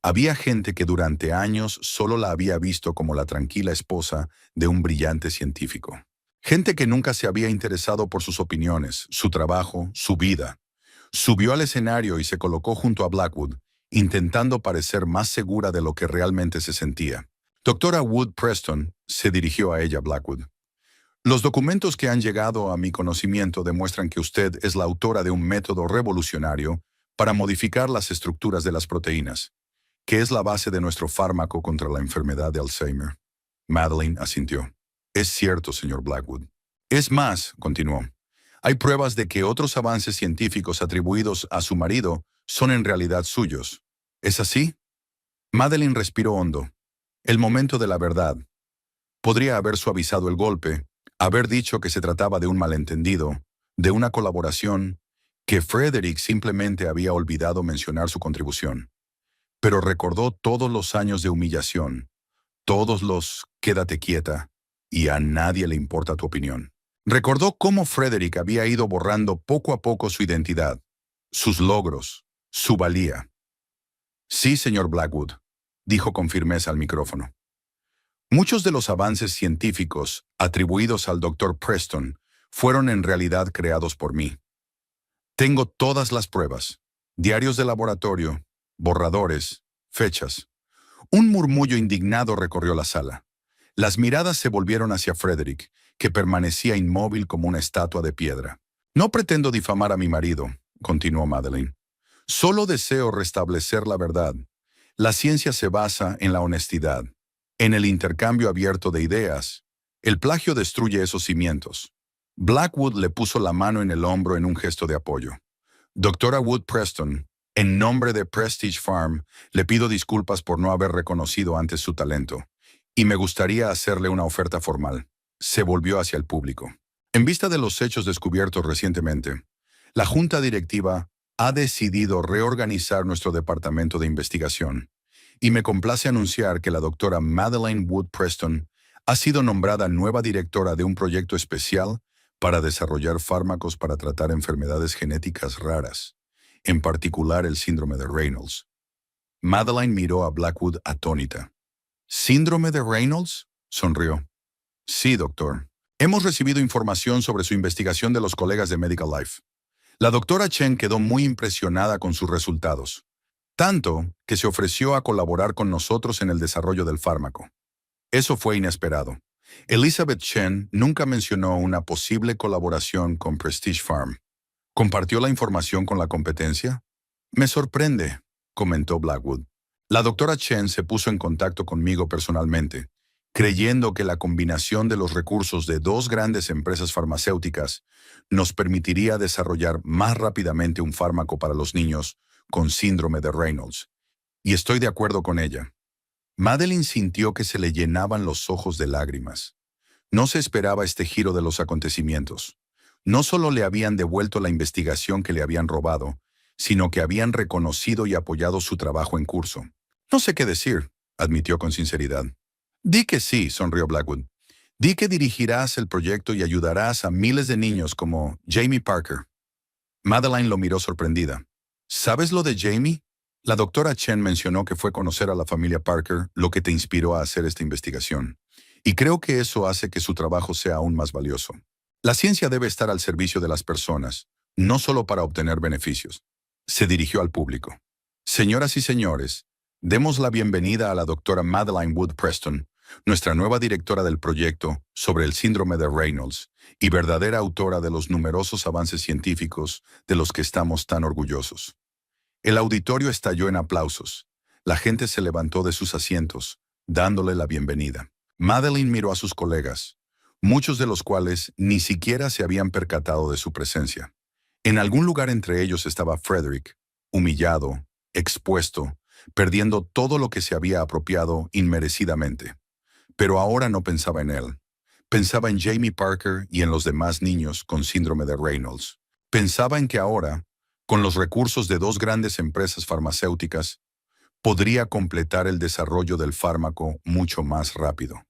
S1: Había gente que durante años solo la había visto como la tranquila esposa de un brillante científico. Gente que nunca se había interesado por sus opiniones, su trabajo, su vida. Subió al escenario y se colocó junto a Blackwood, intentando parecer más segura de lo que realmente se sentía. Doctora Wood Preston, se dirigió a ella Blackwood. Los documentos que han llegado a mi conocimiento demuestran que usted es la autora de un método revolucionario para modificar las estructuras de las proteínas, que es la base de nuestro fármaco contra la enfermedad de Alzheimer. Madeleine asintió. Es cierto, señor Blackwood. Es más, continuó, hay pruebas de que otros avances científicos atribuidos a su marido son en realidad suyos. ¿Es así? Madeleine respiró hondo. El momento de la verdad. Podría haber suavizado el golpe, haber dicho que se trataba de un malentendido, de una colaboración, que Frederick simplemente había olvidado mencionar su contribución. Pero recordó todos los años de humillación, todos los «quédate quieta» y a nadie le importa tu opinión. Recordó cómo Frederick había ido borrando poco a poco su identidad, sus logros, su valía. Sí, señor Blackwood, dijo con firmeza al micrófono. Muchos de los avances científicos atribuidos al Dr. Preston fueron en realidad creados por mí. Tengo todas las pruebas, diarios de laboratorio, borradores, fechas. Un murmullo indignado recorrió la sala. Las miradas se volvieron hacia Frederick, que permanecía inmóvil como una estatua de piedra. No pretendo difamar a mi marido, continuó Madeleine. Solo deseo restablecer la verdad. La ciencia se basa en la honestidad, en el intercambio abierto de ideas. El plagio destruye esos cimientos. Blackwood le puso la mano en el hombro en un gesto de apoyo. Doctora Wood Preston, en nombre de Prestige Farm, le pido disculpas por no haber reconocido antes su talento, y me gustaría hacerle una oferta formal. Se volvió hacia el público. En vista de los hechos descubiertos recientemente, la Junta Directiva ha decidido reorganizar nuestro departamento de investigación, y me complace anunciar que la doctora Madeleine Wood Preston ha sido nombrada nueva directora de un proyecto especial para desarrollar fármacos para tratar enfermedades genéticas raras, en particular el síndrome de Reynolds. Madeleine miró a Blackwood atónita. ¿Síndrome de Reynolds?, sonrió. Sí, doctor. Hemos recibido información sobre su investigación de los colegas de Medical Life. La doctora Chen quedó muy impresionada con sus resultados, tanto que se ofreció a colaborar con nosotros en el desarrollo del fármaco. Eso fue inesperado. Elizabeth Chen nunca mencionó una posible colaboración con Prestige Farm. ¿Compartió la información con la competencia? Me sorprende, comentó Blackwood. La doctora Chen se puso en contacto conmigo personalmente, creyendo que la combinación de los recursos de dos grandes empresas farmacéuticas nos permitiría desarrollar más rápidamente un fármaco para los niños con síndrome de Reynolds. Y estoy de acuerdo con ella. Madeleine sintió que se le llenaban los ojos de lágrimas. No se esperaba este giro de los acontecimientos. No solo le habían devuelto la investigación que le habían robado, sino que habían reconocido y apoyado su trabajo en curso. No sé qué decir, admitió con sinceridad. Di que sí, sonrió Blackwood. Di que dirigirás el proyecto y ayudarás a miles de niños como Jamie Parker. Madeleine lo miró sorprendida. ¿Sabes lo de Jamie? La doctora Chen mencionó que fue conocer a la familia Parker lo que te inspiró a hacer esta investigación. Y creo que eso hace que su trabajo sea aún más valioso. La ciencia debe estar al servicio de las personas, no solo para obtener beneficios. Se dirigió al público. Señoras y señores, demos la bienvenida a la doctora Madeleine Wood Preston, nuestra nueva directora del proyecto sobre el síndrome de Reynolds y verdadera autora de los numerosos avances científicos de los que estamos tan orgullosos. El auditorio estalló en aplausos. La gente se levantó de sus asientos, dándole la bienvenida. Madeleine miró a sus colegas, muchos de los cuales ni siquiera se habían percatado de su presencia. En algún lugar entre ellos estaba Frederick, humillado, expuesto, perdiendo todo lo que se había apropiado inmerecidamente. Pero ahora no pensaba en él. Pensaba en Jamie Parker y en los demás niños con síndrome de Reynolds. Pensaba en que ahora, con los recursos de dos grandes empresas farmacéuticas, podría completar el desarrollo del fármaco mucho más rápido.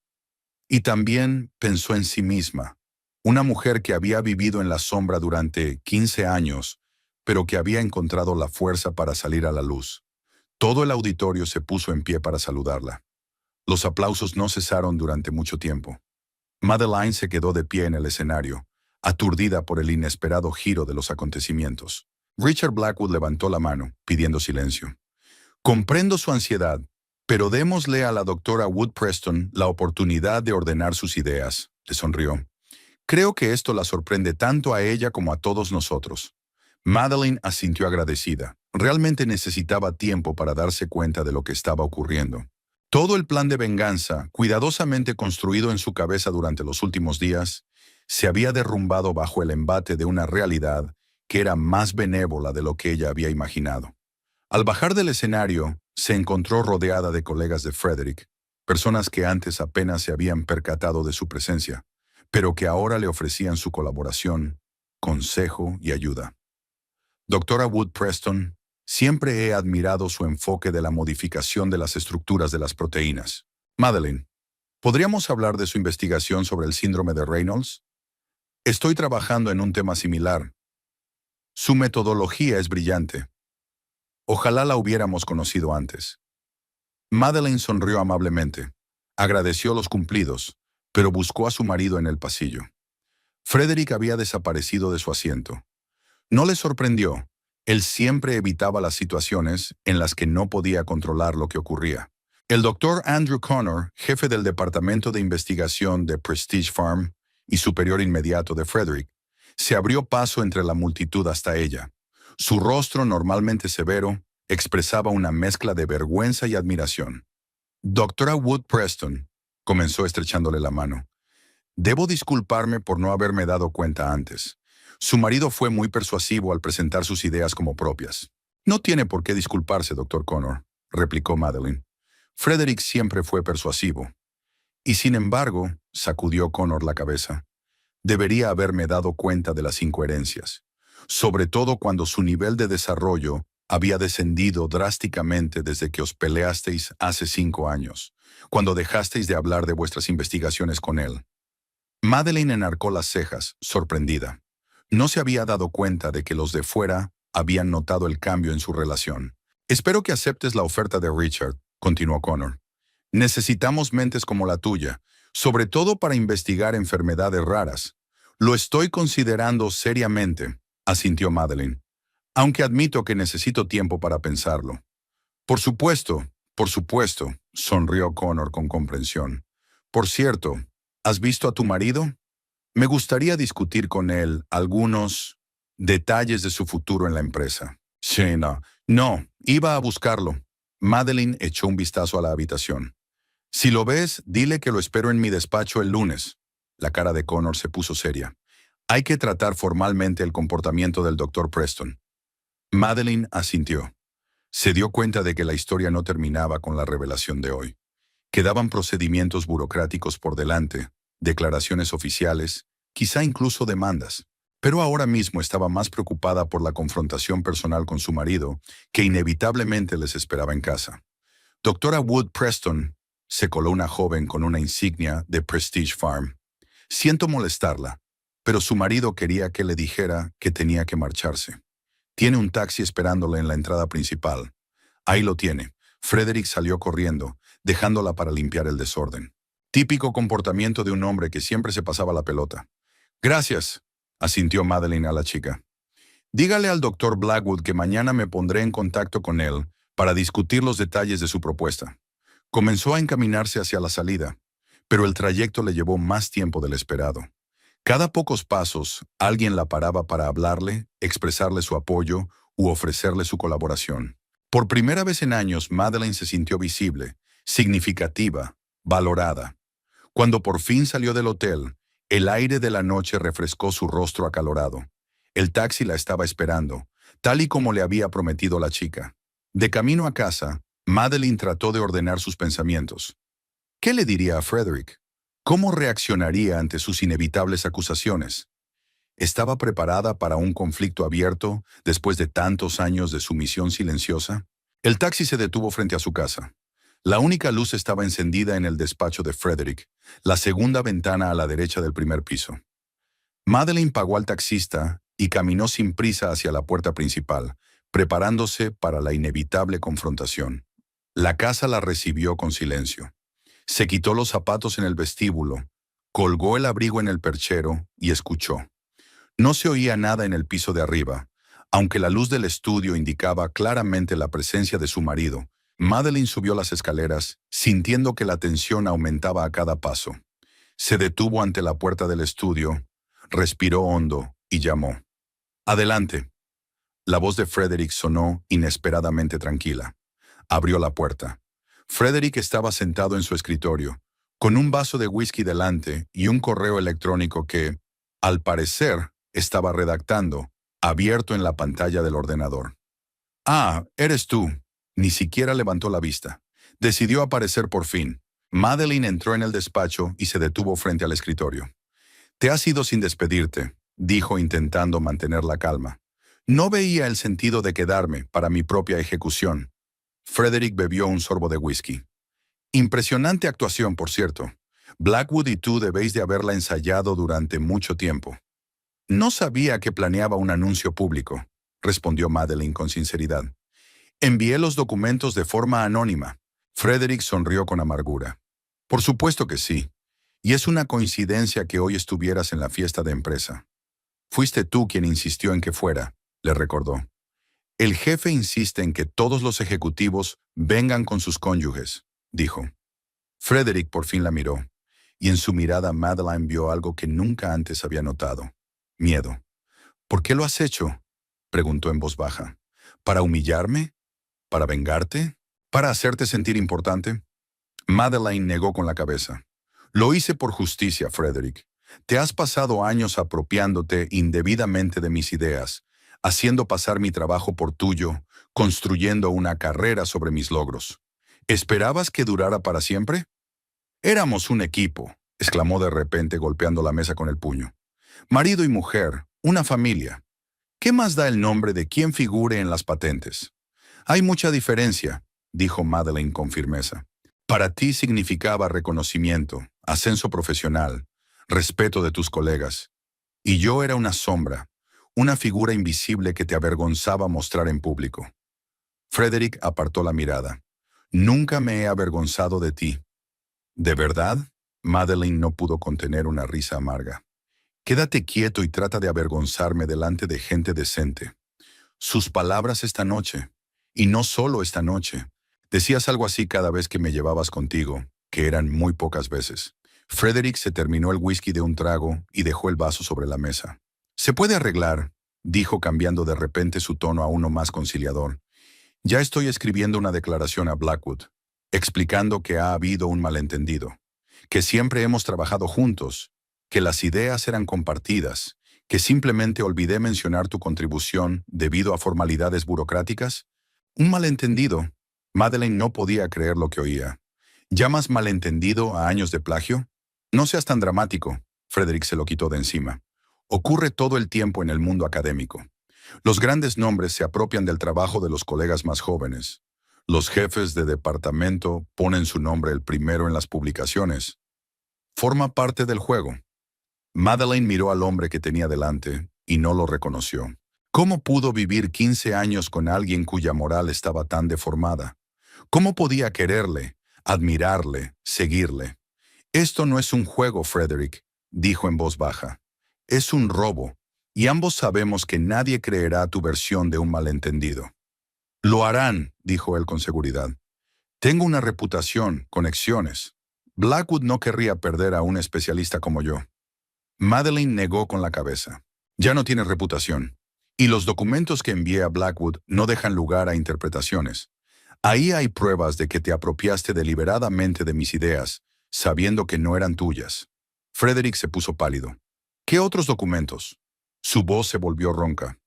S1: Y también pensó en sí misma, una mujer que había vivido en la sombra durante 15 años, pero que había encontrado la fuerza para salir a la luz. Todo el auditorio se puso en pie para saludarla. Los aplausos no cesaron durante mucho tiempo. Madeleine se quedó de pie en el escenario, aturdida por el inesperado giro de los acontecimientos. Richard Blackwood levantó la mano, pidiendo silencio. Comprendo su ansiedad, pero démosle a la doctora Wood Preston la oportunidad de ordenar sus ideas, le sonrió. Creo que esto la sorprende tanto a ella como a todos nosotros. Madeleine asintió agradecida. Realmente necesitaba tiempo para darse cuenta de lo que estaba ocurriendo. Todo el plan de venganza, cuidadosamente construido en su cabeza durante los últimos días, se había derrumbado bajo el embate de una realidad que era más benévola de lo que ella había imaginado. Al bajar del escenario, se encontró rodeada de colegas de Frederick, personas que antes apenas se habían percatado de su presencia, pero que ahora le ofrecían su colaboración, consejo y ayuda. Doctora Wood Preston, siempre he admirado su enfoque de la modificación de las estructuras de las proteínas. Madeleine, ¿podríamos hablar de su investigación sobre el síndrome de Reynolds? Estoy trabajando en un tema similar. Su metodología es brillante. Ojalá la hubiéramos conocido antes. Madeleine sonrió amablemente. Agradeció los cumplidos, pero buscó a su marido en el pasillo. Frederick había desaparecido de su asiento. No le sorprendió. Él siempre evitaba las situaciones en las que no podía controlar lo que ocurría. El doctor Andrew Connor, jefe del departamento de investigación de Prestige Farm y superior inmediato de Frederick, se abrió paso entre la multitud hasta ella. Su rostro, normalmente severo, expresaba una mezcla de vergüenza y admiración. Doctora Wood Preston, comenzó estrechándole la mano. Debo disculparme por no haberme dado cuenta antes. Su marido fue muy persuasivo al presentar sus ideas como propias. No tiene por qué disculparse, doctor Connor, replicó Madeleine. Frederick siempre fue persuasivo. Y sin embargo, sacudió Connor la cabeza, debería haberme dado cuenta de las incoherencias, sobre todo cuando su nivel de desarrollo había descendido drásticamente desde que os peleasteis hace 5 años, cuando dejasteis de hablar de vuestras investigaciones con él. Madeleine enarcó las cejas, sorprendida. No se había dado cuenta de que los de fuera habían notado el cambio en su relación. Espero que aceptes la oferta de Richard, continuó Connor. Necesitamos mentes como la tuya, sobre todo para investigar enfermedades raras. Lo estoy considerando seriamente, asintió Madeleine, aunque admito que necesito tiempo para pensarlo. Por supuesto, sonrió Connor con comprensión. Por cierto, ¿has visto a tu marido? Me gustaría discutir con él algunos detalles de su futuro en la empresa. Sí, no, iba a buscarlo. Madeleine echó un vistazo a la habitación. Si lo ves, dile que lo espero en mi despacho el lunes. La cara de Connor se puso seria. Hay que tratar formalmente el comportamiento del doctor Preston. Madeleine asintió. Se dio cuenta de que la historia no terminaba con la revelación de hoy. Quedaban procedimientos burocráticos por delante, declaraciones oficiales, quizá incluso demandas. Pero ahora mismo estaba más preocupada por la confrontación personal con su marido, que inevitablemente les esperaba en casa. Doctora Wood Preston, se coló una joven con una insignia de Prestige Farm. Siento molestarla, pero su marido quería que le dijera que tenía que marcharse. Tiene un taxi esperándole en la entrada principal. Ahí lo tiene. Frederick salió corriendo, dejándola para limpiar el desorden. Típico comportamiento de un hombre que siempre se pasaba la pelota. Gracias, asintió Madeleine a la chica. Dígale al doctor Blackwood que mañana me pondré en contacto con él para discutir los detalles de su propuesta. Comenzó a encaminarse hacia la salida, pero el trayecto le llevó más tiempo del esperado. Cada pocos pasos, alguien la paraba para hablarle, expresarle su apoyo u ofrecerle su colaboración. Por primera vez en años, Madeleine se sintió visible, significativa, valorada. Cuando por fin salió del hotel, el aire de la noche refrescó su rostro acalorado. El taxi la estaba esperando, tal y como le había prometido la chica. De camino a casa, Madeleine trató de ordenar sus pensamientos. ¿Qué le diría a Frederick? ¿Cómo reaccionaría ante sus inevitables acusaciones? ¿Estaba preparada para un conflicto abierto después de tantos años de sumisión silenciosa? El taxi se detuvo frente a su casa. La única luz estaba encendida en el despacho de Frederick, la segunda ventana a la derecha del primer piso. Madeleine pagó al taxista y caminó sin prisa hacia la puerta principal, preparándose para la inevitable confrontación. La casa la recibió con silencio. Se quitó los zapatos en el vestíbulo, colgó el abrigo en el perchero y escuchó. No se oía nada en el piso de arriba, aunque la luz del estudio indicaba claramente la presencia de su marido. Madeleine subió las escaleras, sintiendo que la tensión aumentaba a cada paso. Se detuvo ante la puerta del estudio, respiró hondo y llamó. «Adelante». La voz de Frederick sonó inesperadamente tranquila. Abrió la puerta. Frederick estaba sentado en su escritorio, con un vaso de whisky delante y un correo electrónico que, al parecer, estaba redactando, abierto en la pantalla del ordenador. «Ah, eres tú». Ni siquiera levantó la vista. Decidió aparecer por fin. Madeleine entró en el despacho y se detuvo frente al escritorio. «Te has ido sin despedirte», dijo intentando mantener la calma. «No veía el sentido de quedarme para mi propia ejecución». Frederick bebió un sorbo de whisky. «Impresionante actuación, por cierto. Blackwood y tú debéis de haberla ensayado durante mucho tiempo». «No sabía que planeaba un anuncio público», respondió Madeleine con sinceridad. Envié los documentos de forma anónima. Frederick sonrió con amargura. Por supuesto que sí. Y es una coincidencia que hoy estuvieras en la fiesta de empresa. Fuiste tú quien insistió en que fuera, le recordó. El jefe insiste en que todos los ejecutivos vengan con sus cónyuges, dijo. Frederick por fin la miró, y en su mirada Madeline vio algo que nunca antes había notado. Miedo. ¿Por qué lo has hecho?, preguntó en voz baja. ¿Para humillarme? ¿Para vengarte? ¿Para hacerte sentir importante? Madeline negó con la cabeza. Lo hice por justicia, Frederick. Te has pasado años apropiándote indebidamente de mis ideas, haciendo pasar mi trabajo por tuyo, construyendo una carrera sobre mis logros. ¿Esperabas que durara para siempre? Éramos un equipo, exclamó de repente golpeando la mesa con el puño. Marido y mujer, una familia. ¿Qué más da el nombre de quien figure en las patentes? Hay mucha diferencia, dijo Madeline con firmeza. Para ti significaba reconocimiento, ascenso profesional, respeto de tus colegas. Y yo era una sombra, una figura invisible que te avergonzaba mostrar en público. Frederick apartó la mirada. Nunca me he avergonzado de ti. ¿De verdad? Madeline no pudo contener una risa amarga. Quédate quieto y trata de avergonzarme delante de gente decente. Sus palabras esta noche, y no solo esta noche. Decías algo así cada vez que me llevabas contigo, que eran muy pocas veces. Frederick se terminó el whisky de un trago y dejó el vaso sobre la mesa. «Se puede arreglar», dijo cambiando de repente su tono a uno más conciliador. «Ya estoy escribiendo una declaración a Blackwood, explicando que ha habido un malentendido, que siempre hemos trabajado juntos, que las ideas eran compartidas, que simplemente olvidé mencionar tu contribución debido a formalidades burocráticas». Un malentendido. Madeline no podía creer lo que oía. ¿Llamas malentendido a años de plagio? No seas tan dramático. Frederick se lo quitó de encima. Ocurre todo el tiempo en el mundo académico. Los grandes nombres se apropian del trabajo de los colegas más jóvenes. Los jefes de departamento ponen su nombre el primero en las publicaciones. Forma parte del juego. Madeline miró al hombre que tenía delante y no lo reconoció. ¿Cómo pudo vivir 15 años con alguien cuya moral estaba tan deformada? ¿Cómo podía quererle, admirarle, seguirle? Esto no es un juego, Frederick, dijo en voz baja. Es un robo, y ambos sabemos que nadie creerá tu versión de un malentendido. Lo harán, dijo él con seguridad. Tengo una reputación, conexiones. Blackwood no querría perder a un especialista como yo. Madeline negó con la cabeza. Ya no tienes reputación. Y los documentos que envié a Blackwood no dejan lugar a interpretaciones. Ahí hay pruebas de que te apropiaste deliberadamente de mis ideas, sabiendo que no eran tuyas. Frederick se puso pálido. ¿Qué otros documentos? Su voz se volvió ronca.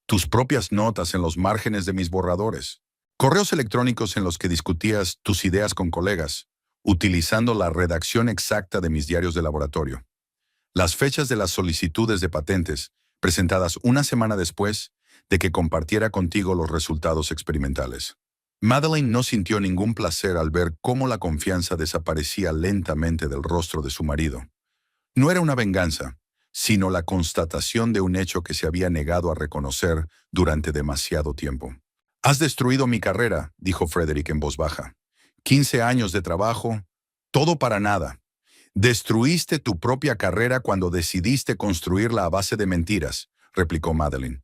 S1: Tus propias notas en los márgenes de mis borradores. Correos electrónicos en los que discutías tus ideas con colegas, utilizando la redacción exacta de mis diarios de laboratorio. Las fechas de las solicitudes de patentes, presentadas una semana después de que compartiera contigo los resultados experimentales. Madeline no sintió ningún placer al ver cómo la confianza desaparecía lentamente del rostro de su marido. No era una venganza, sino la constatación de un hecho que se había negado a reconocer durante demasiado tiempo. «Has destruido mi carrera», dijo Frederick en voz baja. 15 años de trabajo, todo para nada. «Destruiste tu propia carrera cuando decidiste construirla a base de mentiras», replicó Madeline.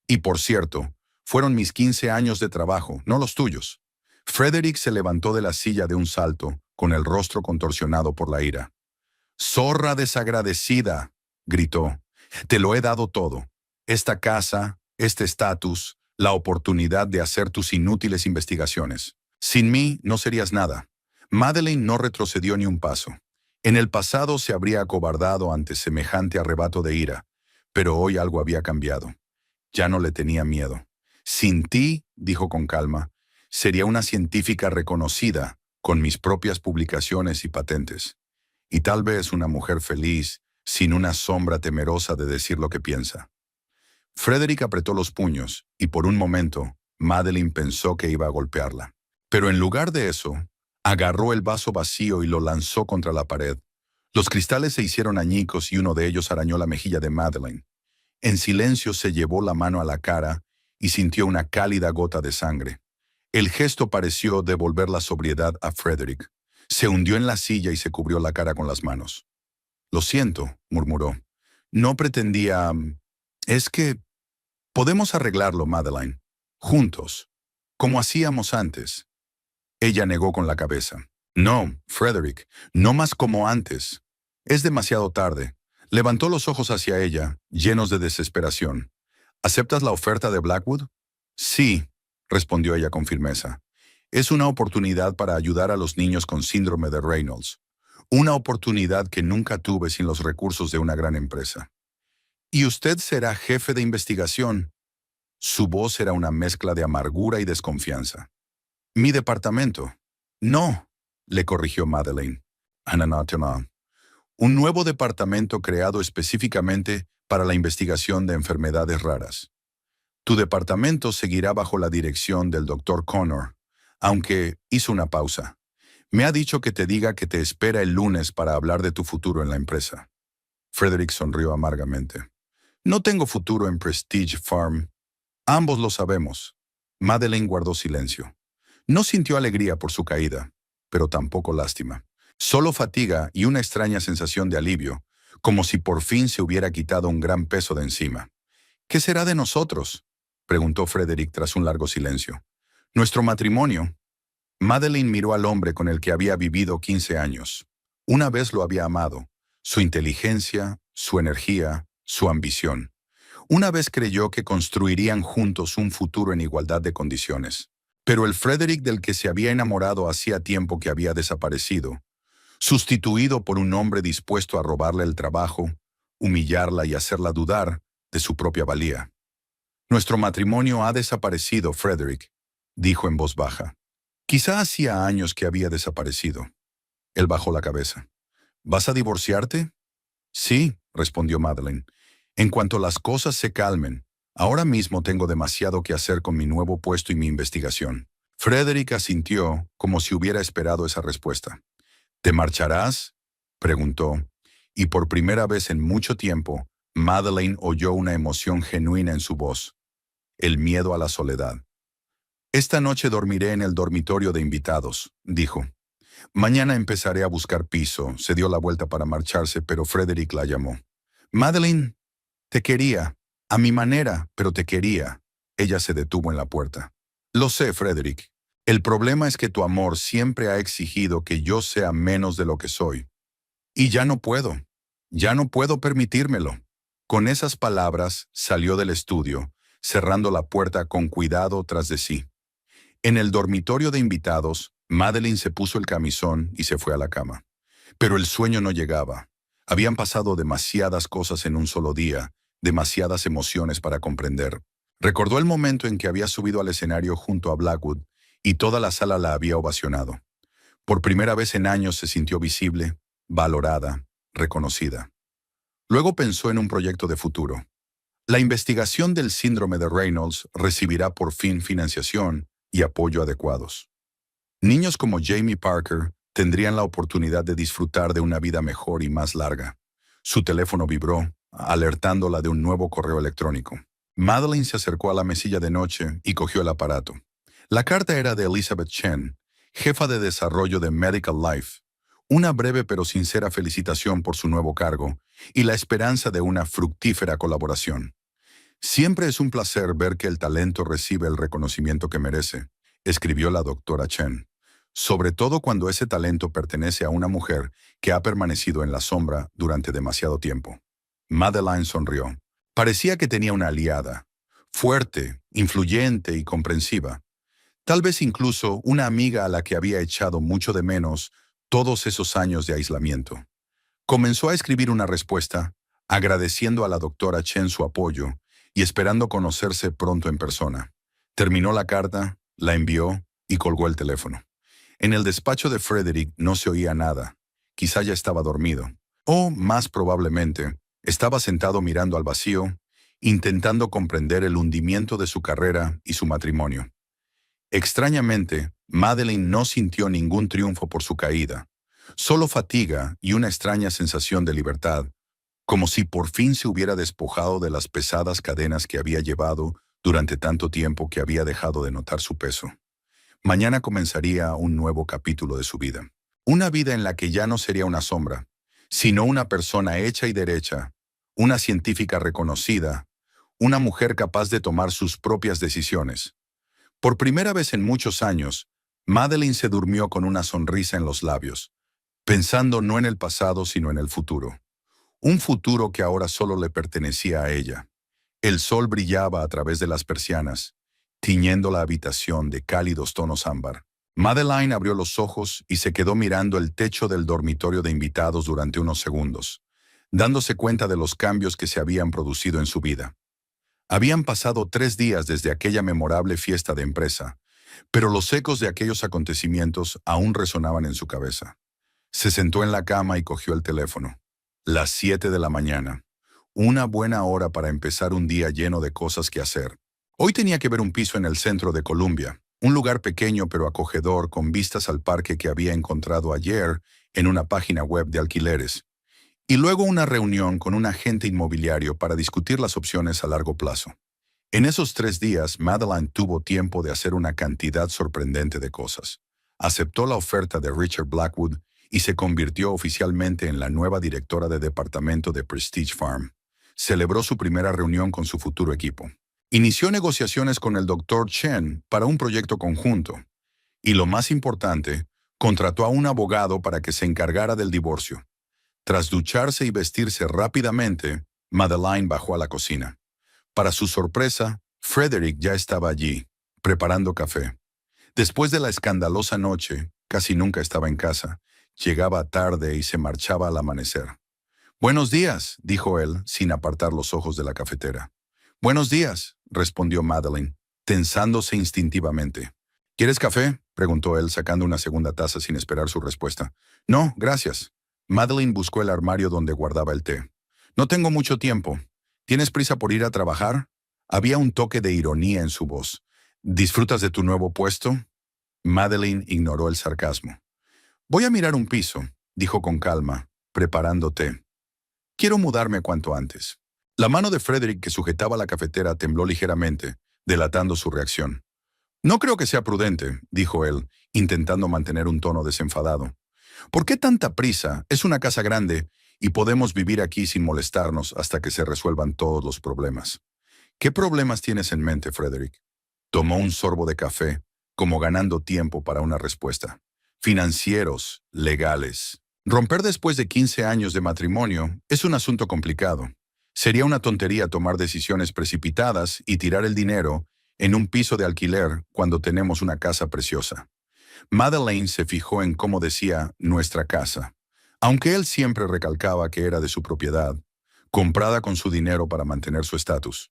S1: «Y por cierto, fueron mis 15 años de trabajo, no los tuyos». Frederick se levantó de la silla de un salto, con el rostro contorsionado por la ira. «Zorra desagradecida», gritó. «Te lo he dado todo. Esta casa, este estatus, la oportunidad de hacer tus inútiles investigaciones. Sin mí no serías nada». Madeline no retrocedió ni un paso. En el pasado se habría acobardado ante semejante arrebato de ira, pero hoy algo había cambiado. Ya no le tenía miedo. «Sin ti», dijo con calma, «sería una científica reconocida, con mis propias publicaciones y patentes. Y tal vez una mujer feliz, sin una sombra temerosa de decir lo que piensa». Frederick apretó los puños, y por un momento, Madeline pensó que iba a golpearla. Pero en lugar de eso, agarró el vaso vacío y lo lanzó contra la pared. Los cristales se hicieron añicos y uno de ellos arañó la mejilla de Madeline. En silencio se llevó la mano a la cara y sintió una cálida gota de sangre. El gesto pareció devolver la sobriedad a Frederick. Se hundió en la silla y se cubrió la cara con las manos. Lo siento, murmuró. No pretendía... Es que... Podemos arreglarlo, Madeline. Juntos. Como hacíamos antes. Ella negó con la cabeza. No, Frederick, no más como antes. Es demasiado tarde. Levantó los ojos hacia ella, llenos de desesperación. ¿Aceptas la oferta de Blackwood? Sí, respondió ella con firmeza. Es una oportunidad para ayudar a los niños con síndrome de Reynolds. Una oportunidad que nunca tuve sin los recursos de una gran empresa. Y usted será jefe de investigación. Su voz era una mezcla de amargura y desconfianza. Mi departamento. No, le corrigió Madeleine. No. Un nuevo departamento creado específicamente para la investigación de enfermedades raras. Tu departamento seguirá bajo la dirección del Dr. Connor, aunque hizo una pausa. Me ha dicho que te diga que te espera el lunes para hablar de tu futuro en la empresa. Frederick sonrió amargamente. No tengo futuro en Prestige Farm. Ambos lo sabemos. Madeleine guardó silencio. No sintió alegría por su caída, pero tampoco lástima. Solo fatiga y una extraña sensación de alivio, como si por fin se hubiera quitado un gran peso de encima. ¿Qué será de nosotros?, preguntó Frederick tras un largo silencio. Nuestro matrimonio. Madeleine miró al hombre con el que había vivido 15 años. Una vez lo había amado. Su inteligencia, su energía, su ambición. Una vez creyó que construirían juntos un futuro en igualdad de condiciones. Pero el Frederick del que se había enamorado hacía tiempo que había desaparecido, sustituido por un hombre dispuesto a robarle el trabajo, humillarla y hacerla dudar de su propia valía. Nuestro matrimonio ha desaparecido, Frederick, dijo en voz baja. Quizá hacía años que había desaparecido. Él bajó la cabeza. ¿Vas a divorciarte? Sí, respondió Madeleine. En cuanto las cosas se calmen, ahora mismo tengo demasiado que hacer con mi nuevo puesto y mi investigación. Frederick asintió como si hubiera esperado esa respuesta. ¿Te marcharás?, preguntó, y por primera vez en mucho tiempo, Madeleine oyó una emoción genuina en su voz. El miedo a la soledad. Esta noche dormiré en el dormitorio de invitados, dijo. Mañana empezaré a buscar piso. Se dio la vuelta para marcharse, pero Frederick la llamó. Madeleine, te quería. A mi manera, pero te quería. Ella se detuvo en la puerta. Lo sé, Frederick. El problema es que tu amor siempre ha exigido que yo sea menos de lo que soy. Y ya no puedo. Ya no puedo permitírmelo. Con esas palabras salió del estudio, cerrando la puerta con cuidado tras de sí. En el dormitorio de invitados, Madeleine se puso el camisón y se fue a la cama. Pero el sueño no llegaba. Habían pasado demasiadas cosas en un solo día, demasiadas emociones para comprender. Recordó el momento en que había subido al escenario junto a Blackwood y toda la sala la había ovacionado. Por primera vez en años se sintió visible, valorada, reconocida. Luego pensó en un proyecto de futuro. La investigación del síndrome de Reynolds recibirá por fin financiación y apoyo adecuados. Niños como Jamie Parker tendrían la oportunidad de disfrutar de una vida mejor y más larga. Su teléfono vibró, alertándola de un nuevo correo electrónico. Madeleine se acercó a la mesilla de noche y cogió el aparato. La carta era de Elizabeth Chen, jefa de desarrollo de Medical Life. Una breve pero sincera felicitación por su nuevo cargo y la esperanza de una fructífera colaboración. Siempre es un placer ver que el talento recibe el reconocimiento que merece, escribió la doctora Chen, sobre todo cuando ese talento pertenece a una mujer que ha permanecido en la sombra durante demasiado tiempo. Madeleine sonrió. Parecía que tenía una aliada, fuerte, influyente y comprensiva. Tal vez incluso una amiga a la que había echado mucho de menos todos esos años de aislamiento. Comenzó a escribir una respuesta, agradeciendo a la doctora Chen su apoyo y esperando conocerse pronto en persona. Terminó la carta, la envió y colgó el teléfono. En el despacho de Frederick no se oía nada. Quizá ya estaba dormido. O, más probablemente, estaba sentado mirando al vacío, intentando comprender el hundimiento de su carrera y su matrimonio. Extrañamente, Madeleine no sintió ningún triunfo por su caída, solo fatiga y una extraña sensación de libertad, como si por fin se hubiera despojado de las pesadas cadenas que había llevado durante tanto tiempo que había dejado de notar su peso. Mañana comenzaría un nuevo capítulo de su vida. Una vida en la que ya no sería una sombra, sino una persona hecha y derecha, una científica reconocida, una mujer capaz de tomar sus propias decisiones. Por primera vez en muchos años, Madeline se durmió con una sonrisa en los labios, pensando no en el pasado sino en el futuro. Un futuro que ahora solo le pertenecía a ella. El sol brillaba a través de las persianas, tiñendo la habitación de cálidos tonos ámbar. Madeline abrió los ojos y se quedó mirando el techo del dormitorio de invitados durante unos segundos, dándose cuenta de los cambios que se habían producido en su vida. Habían pasado 3 días desde aquella memorable fiesta de empresa, pero los ecos de aquellos acontecimientos aún resonaban en su cabeza. Se sentó en la cama y cogió el teléfono. Las 7 de la mañana. Una buena hora para empezar un día lleno de cosas que hacer. Hoy tenía que ver un piso en el centro de Columbia, un lugar pequeño pero acogedor con vistas al parque que había encontrado ayer en una página web de alquileres. Y luego una reunión con un agente inmobiliario para discutir las opciones a largo plazo. En esos 3 días, Madeline tuvo tiempo de hacer una cantidad sorprendente de cosas. Aceptó la oferta de Richard Blackwood y se convirtió oficialmente en la nueva directora de departamento de Prestige Farm. Celebró su primera reunión con su futuro equipo. Inició negociaciones con el Dr. Chen para un proyecto conjunto. Y lo más importante, contrató a un abogado para que se encargara del divorcio. Tras ducharse y vestirse rápidamente, Madeline bajó a la cocina. Para su sorpresa, Frederick ya estaba allí, preparando café. Después de la escandalosa noche, casi nunca estaba en casa. Llegaba tarde y se marchaba al amanecer. «Buenos días», dijo él, sin apartar los ojos de la cafetera. «Buenos días», respondió Madeline, tensándose instintivamente. «¿Quieres café?», preguntó él, sacando una segunda taza sin esperar su respuesta. «No, gracias». Madeline buscó el armario donde guardaba el té. «No tengo mucho tiempo. ¿Tienes prisa por ir a trabajar?». Había un toque de ironía en su voz. «¿Disfrutas de tu nuevo puesto?». Madeline ignoró el sarcasmo. «Voy a mirar un piso», dijo con calma, preparando té. «Quiero mudarme cuanto antes». La mano de Frederick que sujetaba la cafetera tembló ligeramente, delatando su reacción. «No creo que sea prudente», dijo él, intentando mantener un tono desenfadado. «¿Por qué tanta prisa? Es una casa grande y podemos vivir aquí sin molestarnos hasta que se resuelvan todos los problemas». «¿Qué problemas tienes en mente, Frederick?». Tomó un sorbo de café, como ganando tiempo para una respuesta. «Financieros, legales». Romper después de 15 años de matrimonio es un asunto complicado. Sería una tontería tomar decisiones precipitadas y tirar el dinero en un piso de alquiler cuando tenemos una casa preciosa. Madeline se fijó en cómo decía «nuestra casa», aunque él siempre recalcaba que era de su propiedad, comprada con su dinero para mantener su estatus.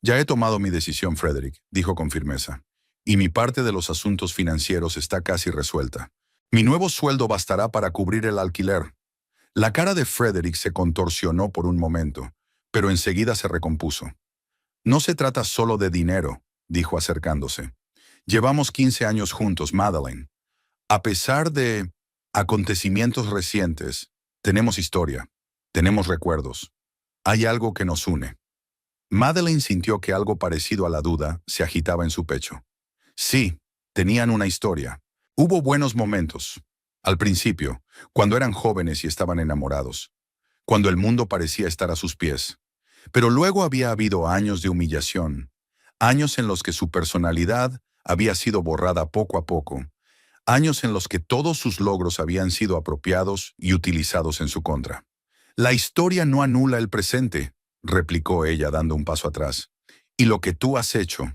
S1: «Ya he tomado mi decisión, Frederick», dijo con firmeza, «y mi parte de los asuntos financieros está casi resuelta. Mi nuevo sueldo bastará para cubrir el alquiler». La cara de Frederick se contorsionó por un momento, pero enseguida se recompuso. «No se trata solo de dinero», dijo acercándose. «Llevamos 15 años juntos, Madeline. A pesar de acontecimientos recientes, tenemos historia, tenemos recuerdos. Hay algo que nos une». Madeline sintió que algo parecido a la duda se agitaba en su pecho. Sí, tenían una historia. Hubo buenos momentos. Al principio, cuando eran jóvenes y estaban enamorados. Cuando el mundo parecía estar a sus pies. Pero luego había habido años de humillación. Años en los que su personalidad había sido borrada poco a poco. Años en los que todos sus logros habían sido apropiados y utilizados en su contra. «La historia no anula el presente», replicó ella dando un paso atrás. «Y lo que tú has hecho».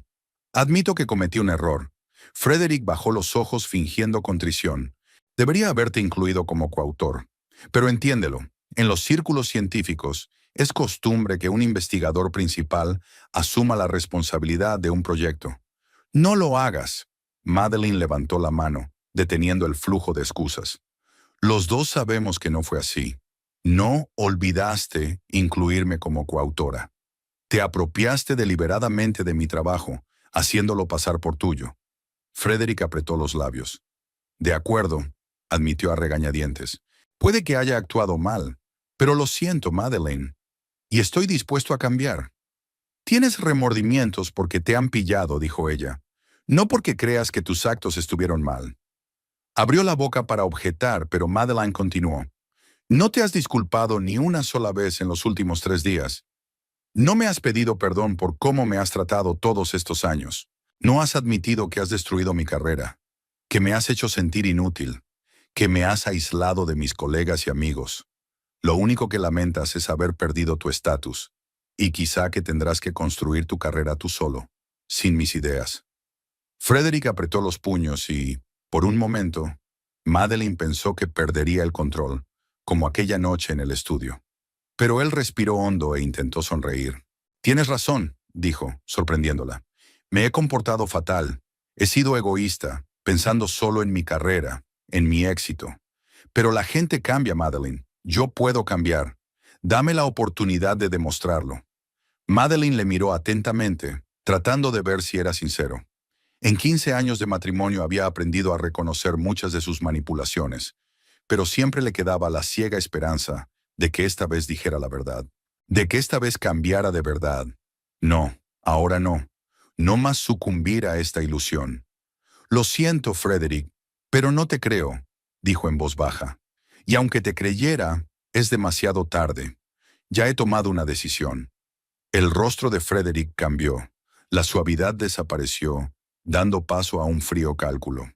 S1: «Admito que cometí un error». Frederick bajó los ojos fingiendo contrición. «Debería haberte incluido como coautor. Pero entiéndelo, en los círculos científicos es costumbre que un investigador principal asuma la responsabilidad de un proyecto». «No lo hagas». Madeline levantó la mano, deteniendo el flujo de excusas. «Los dos sabemos que no fue así. No olvidaste incluirme como coautora. Te apropiaste deliberadamente de mi trabajo, haciéndolo pasar por tuyo». Frederick apretó los labios. «De acuerdo», admitió a regañadientes. «Puede que haya actuado mal, pero lo siento, Madeline, y estoy dispuesto a cambiar». «Tienes remordimientos porque te han pillado», dijo ella. No porque creas que tus actos estuvieron mal. Abrió la boca para objetar, pero Madeline continuó. No te has disculpado ni una sola vez en los últimos 3 días. No me has pedido perdón por cómo me has tratado todos estos años. No has admitido que has destruido mi carrera, que me has hecho sentir inútil, que me has aislado de mis colegas y amigos. Lo único que lamentas es haber perdido tu estatus, y quizá que tendrás que construir tu carrera tú solo, sin mis ideas. Frederick apretó los puños y, por un momento, Madeline pensó que perdería el control, como aquella noche en el estudio. Pero él respiró hondo e intentó sonreír. Tienes razón, dijo, sorprendiéndola. Me he comportado fatal. He sido egoísta, pensando solo en mi carrera, en mi éxito. Pero la gente cambia, Madeline. Yo puedo cambiar. Dame la oportunidad de demostrarlo. Madeline le miró atentamente, tratando de ver si era sincero. En 15 años de matrimonio había aprendido a reconocer muchas de sus manipulaciones, pero siempre le quedaba la ciega esperanza de que esta vez dijera la verdad, de que esta vez cambiara de verdad. No, ahora no. No más sucumbir a esta ilusión. Lo siento, Frederick, pero no te creo, dijo en voz baja. Y aunque te creyera, es demasiado tarde. Ya he tomado una decisión. El rostro de Frederick cambió. La suavidad desapareció, dando paso a un frío cálculo.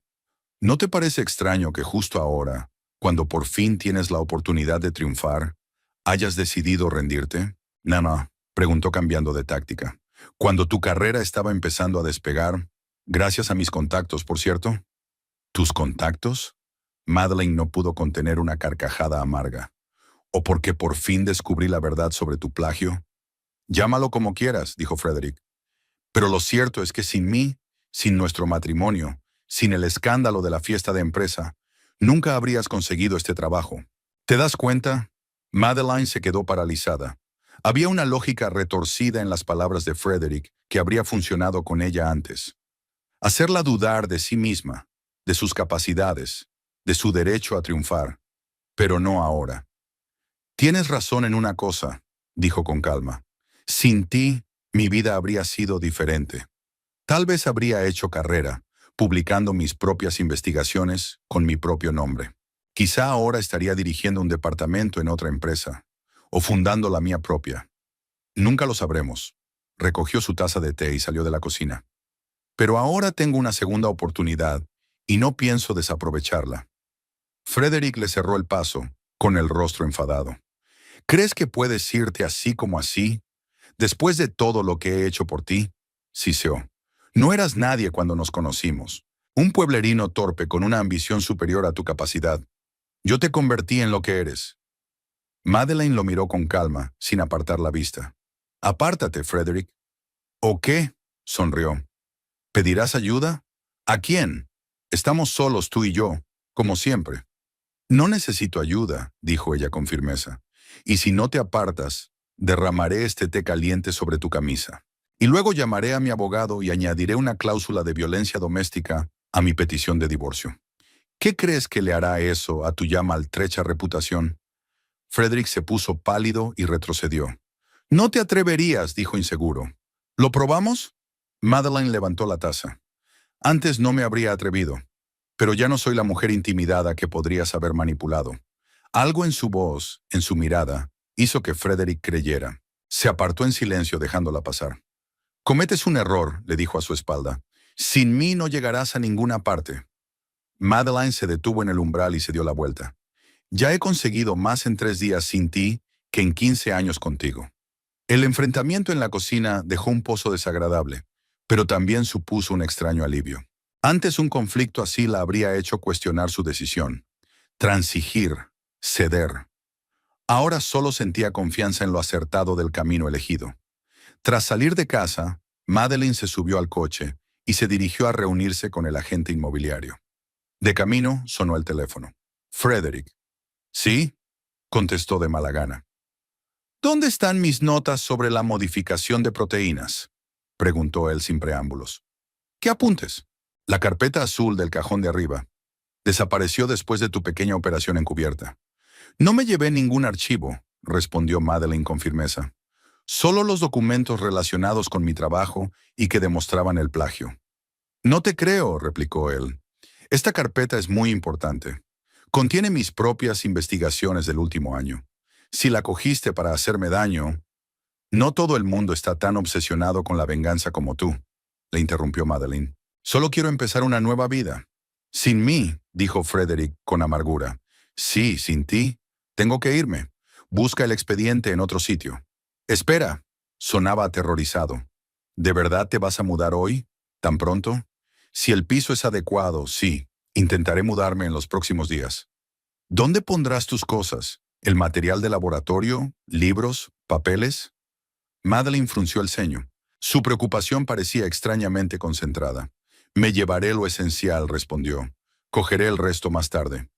S1: ¿No te parece extraño que justo ahora, cuando por fin tienes la oportunidad de triunfar, hayas decidido rendirte? No, preguntó cambiando de táctica. Cuando tu carrera estaba empezando a despegar, gracias a mis contactos, por cierto. ¿Tus contactos? Madeline no pudo contener una carcajada amarga. ¿O porque por fin descubrí la verdad sobre tu plagio? Llámalo como quieras, dijo Frederick. Pero lo cierto es que sin mí, sin nuestro matrimonio, sin el escándalo de la fiesta de empresa, nunca habrías conseguido este trabajo. ¿Te das cuenta? Madeline se quedó paralizada. Había una lógica retorcida en las palabras de Frederick que habría funcionado con ella antes. Hacerla dudar de sí misma, de sus capacidades, de su derecho a triunfar. Pero no ahora. Tienes razón en una cosa, dijo con calma. Sin ti, mi vida habría sido diferente. Tal vez habría hecho carrera, publicando mis propias investigaciones con mi propio nombre. Quizá ahora estaría dirigiendo un departamento en otra empresa, o fundando la mía propia. Nunca lo sabremos. Recogió su taza de té y salió de la cocina. Pero ahora tengo una segunda oportunidad, y no pienso desaprovecharla. Frederick le cerró el paso, con el rostro enfadado. ¿Crees que puedes irte así como así? Después de todo lo que he hecho por ti, siseó. No eras nadie cuando nos conocimos. Un pueblerino torpe con una ambición superior a tu capacidad. Yo te convertí en lo que eres. Madeline lo miró con calma, sin apartar la vista. Apártate, Frederick. ¿O qué? Sonrió. ¿Pedirás ayuda? ¿A quién? Estamos solos tú y yo, como siempre. No necesito ayuda, dijo ella con firmeza. Y si no te apartas, derramaré este té caliente sobre tu camisa. Y luego llamaré a mi abogado y añadiré una cláusula de violencia doméstica a mi petición de divorcio. ¿Qué crees que le hará eso a tu ya maltrecha reputación? Frederick se puso pálido y retrocedió. No te atreverías, dijo inseguro. ¿Lo probamos? Madeline levantó la taza. Antes no me habría atrevido, pero ya no soy la mujer intimidada que podrías haber manipulado. Algo en su voz, en su mirada, hizo que Frederick creyera. Se apartó en silencio dejándola pasar. Cometes un error, le dijo a su espalda. Sin mí no llegarás a ninguna parte. Madeline se detuvo en el umbral y se dio la vuelta. Ya he conseguido más en 3 días sin ti que en 15 años contigo. El enfrentamiento en la cocina dejó un pozo desagradable, pero también supuso un extraño alivio. Antes un conflicto así la habría hecho cuestionar su decisión. Transigir, ceder. Ahora solo sentía confianza en lo acertado del camino elegido. Tras salir de casa, Madeline se subió al coche y se dirigió a reunirse con el agente inmobiliario. De camino sonó el teléfono. Frederick. ¿Sí? Contestó de mala gana. ¿Dónde están mis notas sobre la modificación de proteínas? Preguntó él sin preámbulos. ¿Qué apuntes? La carpeta azul del cajón de arriba. Desapareció después de tu pequeña operación encubierta. No me llevé ningún archivo, respondió Madeline con firmeza. Solo los documentos relacionados con mi trabajo y que demostraban el plagio. No te creo, replicó él. Esta carpeta es muy importante. Contiene mis propias investigaciones del último año. Si la cogiste para hacerme daño, no todo el mundo está tan obsesionado con la venganza como tú, le interrumpió Madeline. Solo quiero empezar una nueva vida. Sin mí, dijo Frederick con amargura. Sí, sin ti. Tengo que irme. Busca el expediente en otro sitio. Espera, sonaba aterrorizado. ¿De verdad te vas a mudar hoy? ¿Tan pronto? Si el piso es adecuado, sí. Intentaré mudarme en los próximos días. ¿Dónde pondrás tus cosas? ¿El material de laboratorio? ¿Libros? ¿Papeles? Madeline frunció el ceño. Su preocupación parecía extrañamente concentrada. Me llevaré lo esencial, respondió. Cogeré el resto más tarde.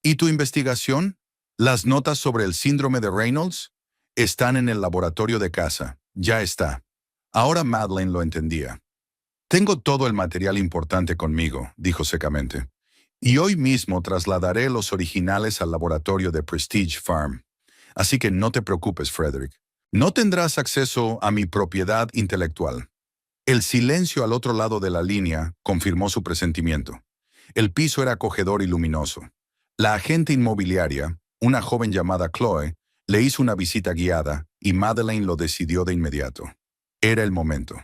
S1: ¿Y tu investigación? ¿Las notas sobre el síndrome de Reynolds? Están en el laboratorio de casa. Ya está. Ahora Madeline lo entendía. Tengo todo el material importante conmigo, dijo secamente. Y hoy mismo trasladaré los originales al laboratorio de Prestige Farm. Así que no te preocupes, Frederick. No tendrás acceso a mi propiedad intelectual. El silencio al otro lado de la línea confirmó su presentimiento. El piso era acogedor y luminoso. La agente inmobiliaria, una joven llamada Chloe, le hizo una visita guiada y Madeline lo decidió de inmediato. Era el momento.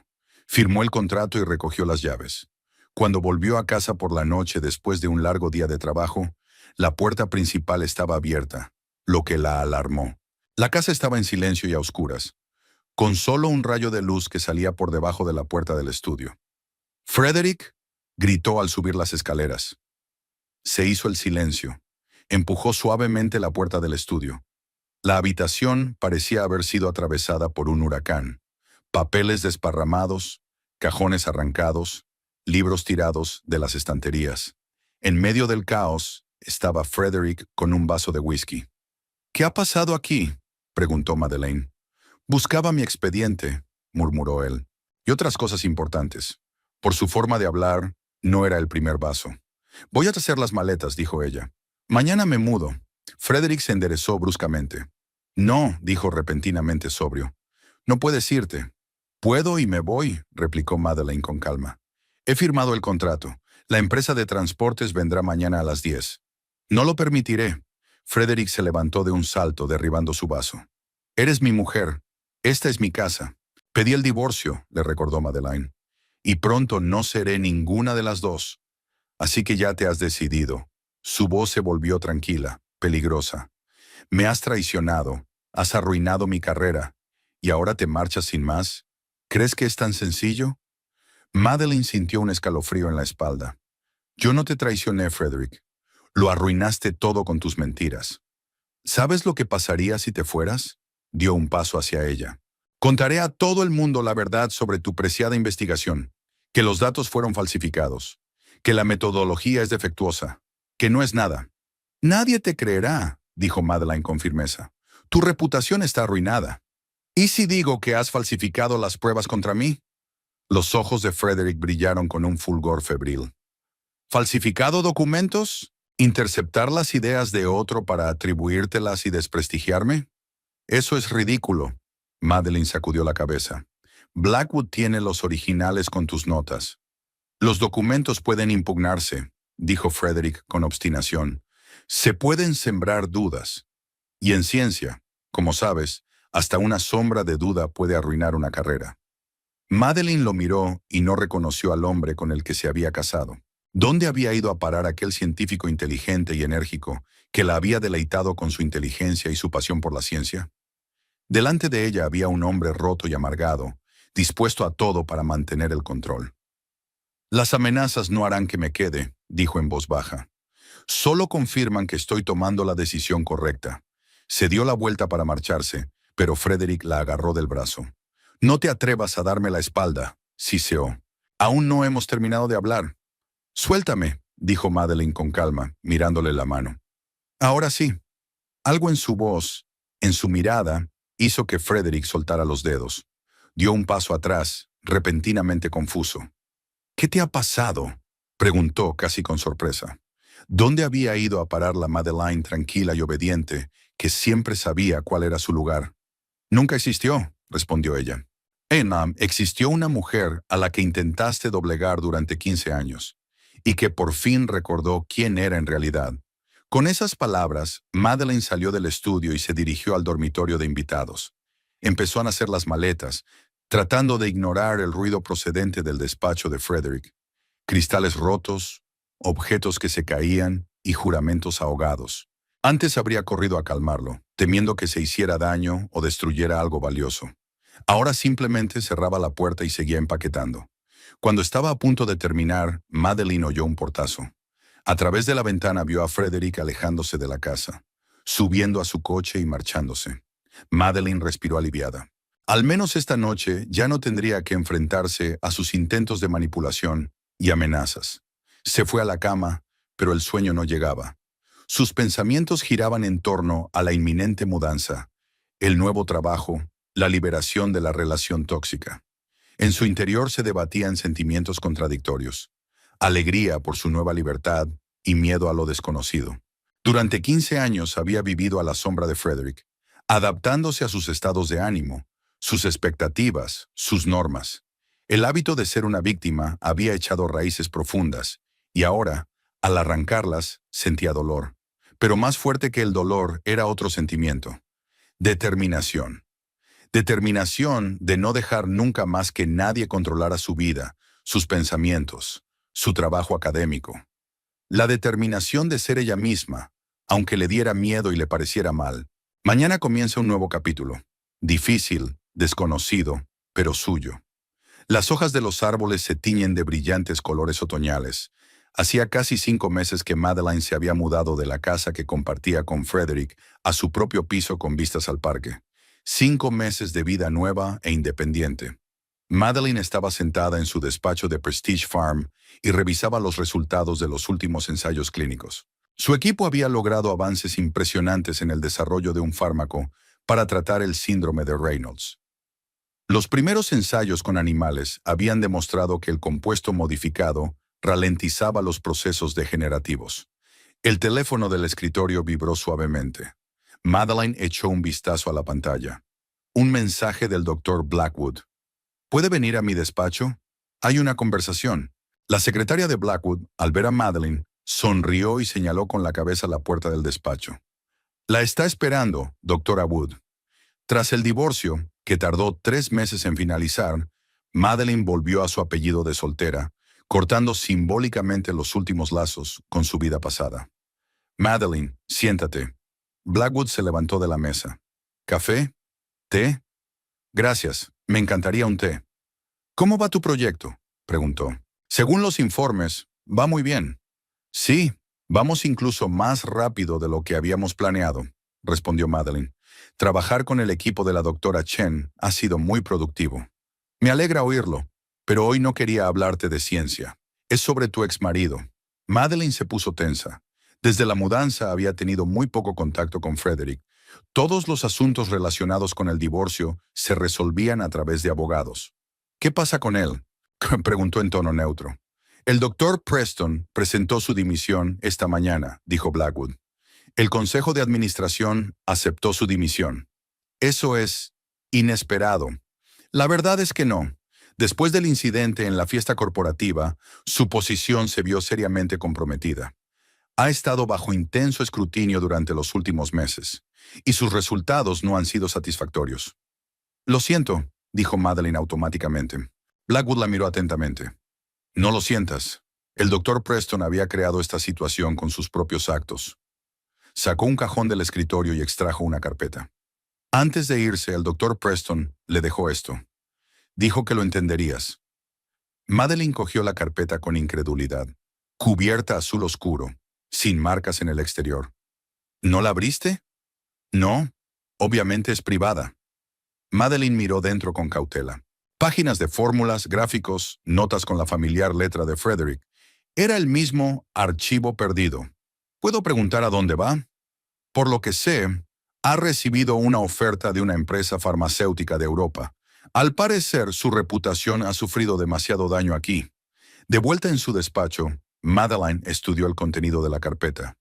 S1: Firmó el contrato y recogió las llaves. Cuando volvió a casa por la noche después de un largo día de trabajo, la puerta principal estaba abierta, lo que la alarmó. La casa estaba en silencio y a oscuras, con solo un rayo de luz que salía por debajo de la puerta del estudio. «Frederick», gritó al subir las escaleras. Se hizo el silencio. Empujó suavemente la puerta del estudio. La habitación parecía haber sido atravesada por un huracán. Papeles desparramados, cajones arrancados, libros tirados de las estanterías. En medio del caos estaba Frederick con un vaso de whisky. «¿Qué ha pasado aquí?», preguntó Madeleine. «Buscaba mi expediente», murmuró él, «y otras cosas importantes». Por su forma de hablar, no era el primer vaso. «Voy a hacer las maletas», dijo ella. «Mañana me mudo». Frederick se enderezó bruscamente. «No», dijo repentinamente sobrio. «No puedes irte». «Puedo y me voy», replicó Madeleine con calma. «He firmado el contrato. La empresa de transportes vendrá mañana a las 10. «No lo permitiré». Frederick se levantó de un salto, derribando su vaso. «Eres mi mujer. Esta es mi casa. Pedí el divorcio», le recordó Madeleine. «Y pronto no seré ninguna de las dos. Así que ya te has decidido». Su voz se volvió tranquila, peligrosa. «Me has traicionado, has arruinado mi carrera, y ahora te marchas sin más. ¿Crees que es tan sencillo?» Madeline sintió un escalofrío en la espalda. «Yo no te traicioné, Frederick. Lo arruinaste todo con tus mentiras. ¿Sabes lo que pasaría si te fueras?». Dio un paso hacia ella. «Contaré a todo el mundo la verdad sobre tu preciada investigación, que los datos fueron falsificados, que la metodología es defectuosa, que no es nada». «Nadie te creerá», dijo Madeline con firmeza. «Tu reputación está arruinada». «¿Y si digo que has falsificado las pruebas contra mí?». Los ojos de Frederick brillaron con un fulgor febril. «¿Falsificado documentos? ¿Interceptar las ideas de otro para atribuírtelas y desprestigiarme? Eso es ridículo». Madeline sacudió la cabeza. «Blackwood tiene los originales con tus notas». «Los documentos pueden impugnarse», dijo Frederick con obstinación. «Se pueden sembrar dudas. Y en ciencia, como sabes, hasta una sombra de duda puede arruinar una carrera». Madeline lo miró y no reconoció al hombre con el que se había casado. ¿Dónde había ido a parar aquel científico inteligente y enérgico que la había deleitado con su inteligencia y su pasión por la ciencia? Delante de ella había un hombre roto y amargado, dispuesto a todo para mantener el control. «Las amenazas no harán que me quede», dijo en voz baja. «Solo confirman que estoy tomando la decisión correcta». Se dio la vuelta para marcharse, pero Frederick la agarró del brazo. «No te atrevas a darme la espalda», siseó. «Aún no hemos terminado de hablar». «Suéltame», dijo Madeline con calma, mirándole la mano. «Ahora sí». Algo en su voz, en su mirada, hizo que Frederick soltara los dedos. Dio un paso atrás, repentinamente confuso. «¿Qué te ha pasado?», preguntó casi con sorpresa. ¿Dónde había ido a parar la Madeline tranquila y obediente, que siempre sabía cuál era su lugar? «Nunca existió», respondió ella. Existió una mujer a la que intentaste doblegar durante 15 años y que por fin recordó quién era en realidad. Con esas palabras, Madeleine salió del estudio y se dirigió al dormitorio de invitados. Empezó a hacer las maletas, tratando de ignorar el ruido procedente del despacho de Frederick. Cristales rotos, objetos que se caían y juramentos ahogados. Antes habría corrido a calmarlo, temiendo que se hiciera daño o destruyera algo valioso. Ahora simplemente cerraba la puerta y seguía empaquetando. Cuando estaba a punto de terminar, Madeleine oyó un portazo. A través de la ventana vio a Frederick alejándose de la casa, subiendo a su coche y marchándose. Madeleine respiró aliviada. Al menos esta noche ya no tendría que enfrentarse a sus intentos de manipulación y amenazas. Se fue a la cama, pero el sueño no llegaba. Sus pensamientos giraban en torno a la inminente mudanza, el nuevo trabajo, la liberación de la relación tóxica. En su interior se debatían sentimientos contradictorios: alegría por su nueva libertad y miedo a lo desconocido. Durante 15 años había vivido a la sombra de Frederick, adaptándose a sus estados de ánimo, sus expectativas, sus normas. El hábito de ser una víctima había echado raíces profundas, y ahora, al arrancarlas, sentía dolor. Pero más fuerte que el dolor era otro sentimiento: determinación. Determinación de no dejar nunca más que nadie controlara su vida, sus pensamientos, su trabajo académico. La determinación de ser ella misma, aunque le diera miedo y le pareciera mal. Mañana comienza un nuevo capítulo. Difícil, desconocido, pero suyo. Las hojas de los árboles se tiñen de brillantes colores otoñales. Hacía casi 5 meses que Madeleine se había mudado de la casa que compartía con Frederick a su propio piso con vistas al parque. 5 meses de vida nueva e independiente. Madeleine estaba sentada en su despacho de Prestige Farm y revisaba los resultados de los últimos ensayos clínicos. Su equipo había logrado avances impresionantes en el desarrollo de un fármaco para tratar el síndrome de Reynolds. Los primeros ensayos con animales habían demostrado que el compuesto modificado ralentizaba los procesos degenerativos. El teléfono del escritorio vibró suavemente. Madeleine echó un vistazo a la pantalla. Un mensaje del Dr. Blackwood. ¿Puede venir a mi despacho? Hay una conversación. La secretaria de Blackwood, al ver a Madeleine, sonrió y señaló con la cabeza la puerta del despacho. La está esperando, doctora Wood. Tras el divorcio, que tardó 3 meses en finalizar, Madeleine volvió a su apellido de soltera, cortando simbólicamente los últimos lazos con su vida pasada. Madeleine, siéntate. Blackwood se levantó de la mesa. ¿Café? ¿Té? Gracias, me encantaría un té. ¿Cómo va tu proyecto?, preguntó. Según los informes, va muy bien. Sí, vamos incluso más rápido de lo que habíamos planeado, respondió Madeleine. Trabajar con el equipo de la doctora Chen ha sido muy productivo. Me alegra oírlo, pero hoy no quería hablarte de ciencia. Es sobre tu exmarido. Madeleine se puso tensa. Desde la mudanza había tenido muy poco contacto con Frederick. Todos los asuntos relacionados con el divorcio se resolvían a través de abogados. ¿Qué pasa con él?, preguntó en tono neutro. El doctor Preston presentó su dimisión esta mañana, dijo Blackwood. El Consejo de Administración aceptó su dimisión. Eso es inesperado. La verdad es que no. Después del incidente en la fiesta corporativa, su posición se vio seriamente comprometida. Ha estado bajo intenso escrutinio durante los últimos meses, y sus resultados no han sido satisfactorios. Lo siento, dijo Madeleine automáticamente. Blackwood la miró atentamente. No lo sientas. El doctor Preston había creado esta situación con sus propios actos. Sacó un cajón del escritorio y extrajo una carpeta. Antes de irse, el doctor Preston le dejó esto. Dijo que lo entenderías. Madeleine cogió la carpeta con incredulidad. Cubierta azul oscuro, sin marcas en el exterior. ¿No la abriste? No, obviamente es privada. Madeleine miró dentro con cautela. Páginas de fórmulas, gráficos, notas con la familiar letra de Frederick. Era el mismo archivo perdido. ¿Puedo preguntar a dónde va? Por lo que sé, ha recibido una oferta de una empresa farmacéutica de Europa. Al parecer, su reputación ha sufrido demasiado daño aquí. De vuelta en su despacho, Madeleine estudió el contenido de la carpeta.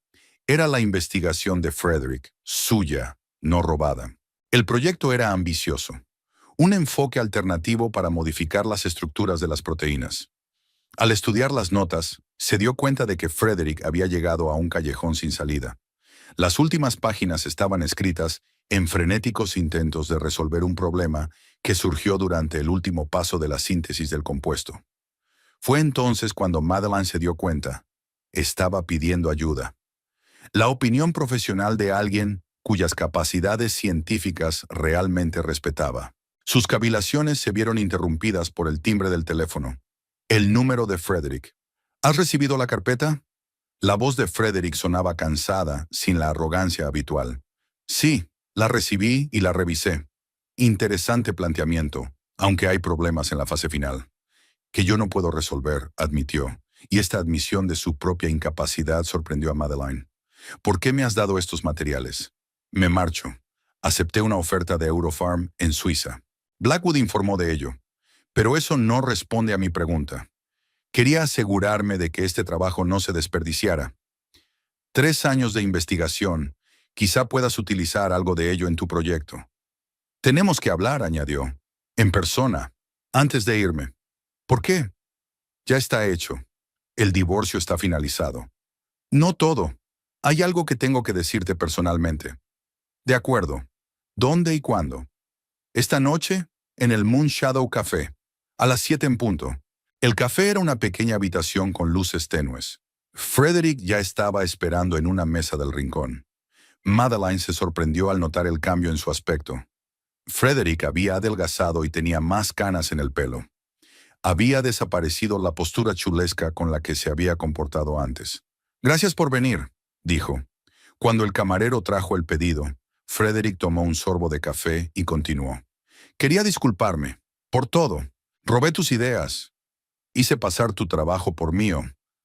S1: Era la investigación de Frederick, suya, no robada. El proyecto era ambicioso. un enfoque alternativo para modificar las estructuras de las proteínas. Al estudiar las notas, se dio cuenta de que Frederick había llegado a un callejón sin salida. Las últimas páginas estaban escritas en frenéticos intentos de resolver un problema que surgió durante el último paso de la síntesis del compuesto. Fue entonces cuando Madeline se dio cuenta. Estaba pidiendo ayuda. La opinión profesional de alguien cuyas capacidades científicas realmente respetaba. Sus cavilaciones se vieron interrumpidas por el timbre del teléfono. El número de Frederick. ¿Has recibido la carpeta? La voz de Frederick sonaba cansada, sin la arrogancia habitual. Sí, la recibí y la revisé. Interesante planteamiento, aunque hay problemas en la fase final. Que yo no puedo resolver, admitió, y esta admisión de su propia incapacidad sorprendió a Madeline. ¿Por qué me has dado estos materiales? Me marcho. Acepté una oferta de Eurofarm en Suiza. Blackwood informó de ello. Pero eso no responde a mi pregunta. Quería asegurarme de que este trabajo no se desperdiciara. 3 años de investigación. Quizá puedas utilizar algo de ello en tu proyecto. Tenemos que hablar, añadió. En persona, antes de irme. ¿Por qué? Ya está hecho. El divorcio está finalizado. No todo. Hay algo que tengo que decirte personalmente. De acuerdo. ¿Dónde y cuándo? Esta noche, en el Moon Shadow Café. A las 7 en punto. El café era una pequeña habitación con luces tenues. Frederick ya estaba esperando en una mesa del rincón. Madeline se sorprendió al notar el cambio en su aspecto. Frederick había adelgazado y tenía más canas en el pelo. Había desaparecido la postura chulesca con la que se había comportado antes. Gracias por venir, dijo. Cuando el camarero trajo el pedido, Frederick tomó un sorbo de café y continuó. Quería disculparme. Por todo. Robé tus ideas. Hice pasar tu trabajo por mío.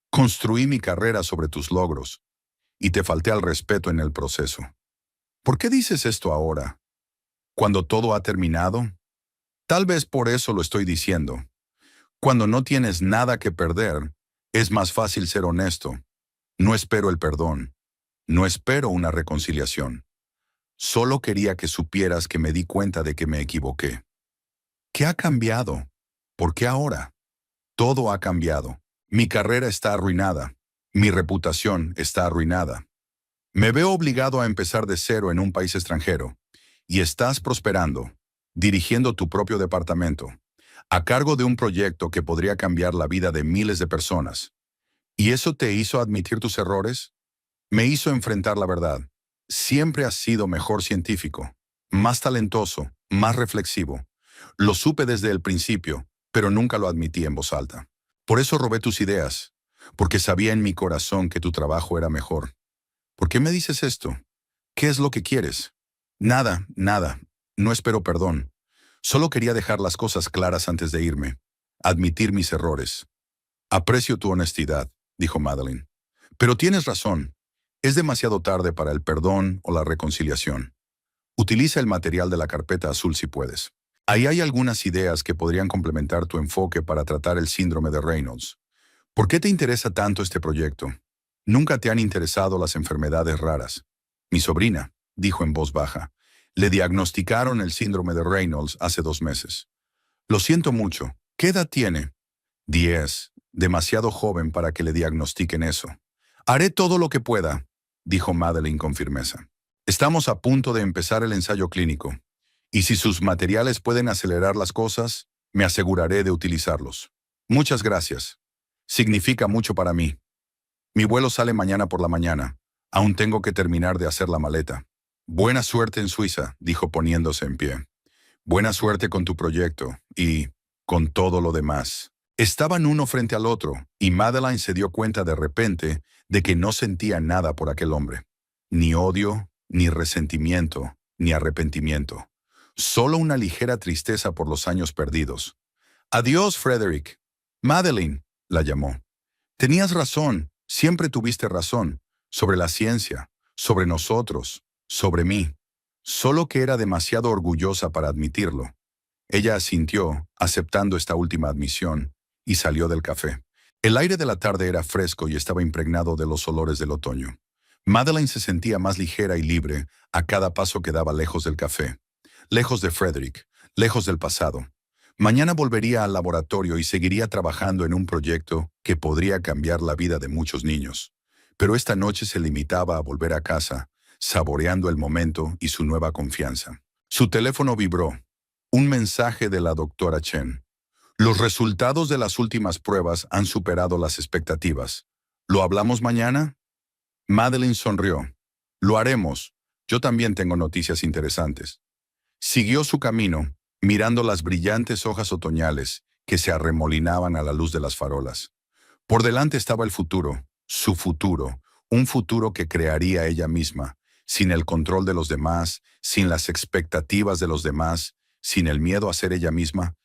S1: Construí mi carrera sobre tus logros. Y te falté al respeto en el proceso. ¿Por qué dices esto ahora? ¿Cuando todo ha terminado? Tal vez por eso lo estoy diciendo. Cuando no tienes nada que perder, es más fácil ser honesto. No espero el perdón. No espero una reconciliación. Solo quería que supieras que me di cuenta de que me equivoqué. ¿Qué ha cambiado? ¿Por qué ahora? Todo ha cambiado. Mi carrera está arruinada. Mi reputación está arruinada. Me veo obligado a empezar de cero en un país extranjero. Y estás prosperando, dirigiendo tu propio departamento, a cargo de un proyecto que podría cambiar la vida de miles de personas. ¿Y eso te hizo admitir tus errores? Me hizo enfrentar la verdad. Siempre has sido mejor científico, más talentoso, más reflexivo. Lo supe desde el principio, pero nunca lo admití en voz alta. Por eso robé tus ideas, porque sabía en mi corazón que tu trabajo era mejor. ¿Por qué me dices esto? ¿Qué es lo que quieres? Nada, nada. No espero perdón. Solo quería dejar las cosas claras antes de irme. Admitir mis errores. Aprecio tu honestidad, dijo Madeline. Pero tienes razón. Es demasiado tarde para el perdón o la reconciliación. Utiliza el material de la carpeta azul si puedes. Ahí hay algunas ideas que podrían complementar tu enfoque para tratar el síndrome de Reynolds. ¿Por qué te interesa tanto este proyecto? Nunca te han interesado las enfermedades raras. Mi sobrina, dijo en voz baja, le diagnosticaron el síndrome de Reynolds hace 2 meses. Lo siento mucho. ¿Qué edad tiene? 10. Demasiado joven para que le diagnostiquen eso. Haré todo lo que pueda, dijo Madeline con firmeza. Estamos a punto de empezar el ensayo clínico, y si sus materiales pueden acelerar las cosas, me aseguraré de utilizarlos. Muchas gracias. Significa mucho para mí. Mi vuelo sale mañana por la mañana. Aún tengo que terminar de hacer la maleta. Buena suerte en Suiza, dijo poniéndose en pie. Buena suerte con tu proyecto y con todo lo demás. Estaban uno frente al otro, y Madeline se dio cuenta de repente de que no sentía nada por aquel hombre. Ni odio, ni resentimiento, ni arrepentimiento. Solo una ligera tristeza por los años perdidos. Adiós, Frederick. Madeline, la llamó. Tenías razón, siempre tuviste razón, sobre la ciencia, sobre nosotros, sobre mí. Solo que era demasiado orgullosa para admitirlo. Ella asintió, aceptando esta última admisión, y salió del café. El aire de la tarde era fresco y estaba impregnado de los olores del otoño. Madeline se sentía más ligera y libre a cada paso que daba lejos del café, lejos de Frederick, lejos del pasado. Mañana volvería al laboratorio y seguiría trabajando en un proyecto que podría cambiar la vida de muchos niños. Pero esta noche se limitaba a volver a casa, saboreando el momento y su nueva confianza. Su teléfono vibró. Un mensaje de la doctora Chen. Los resultados de las últimas pruebas han superado las expectativas. ¿Lo hablamos mañana? Madeline sonrió. Lo haremos. Yo también tengo noticias interesantes. Siguió su camino, mirando las brillantes hojas otoñales que se arremolinaban a la luz de las farolas. Por delante estaba el futuro, su futuro, un futuro que crearía ella misma, sin el control de los demás, sin las expectativas de los demás, sin el miedo a ser ella misma,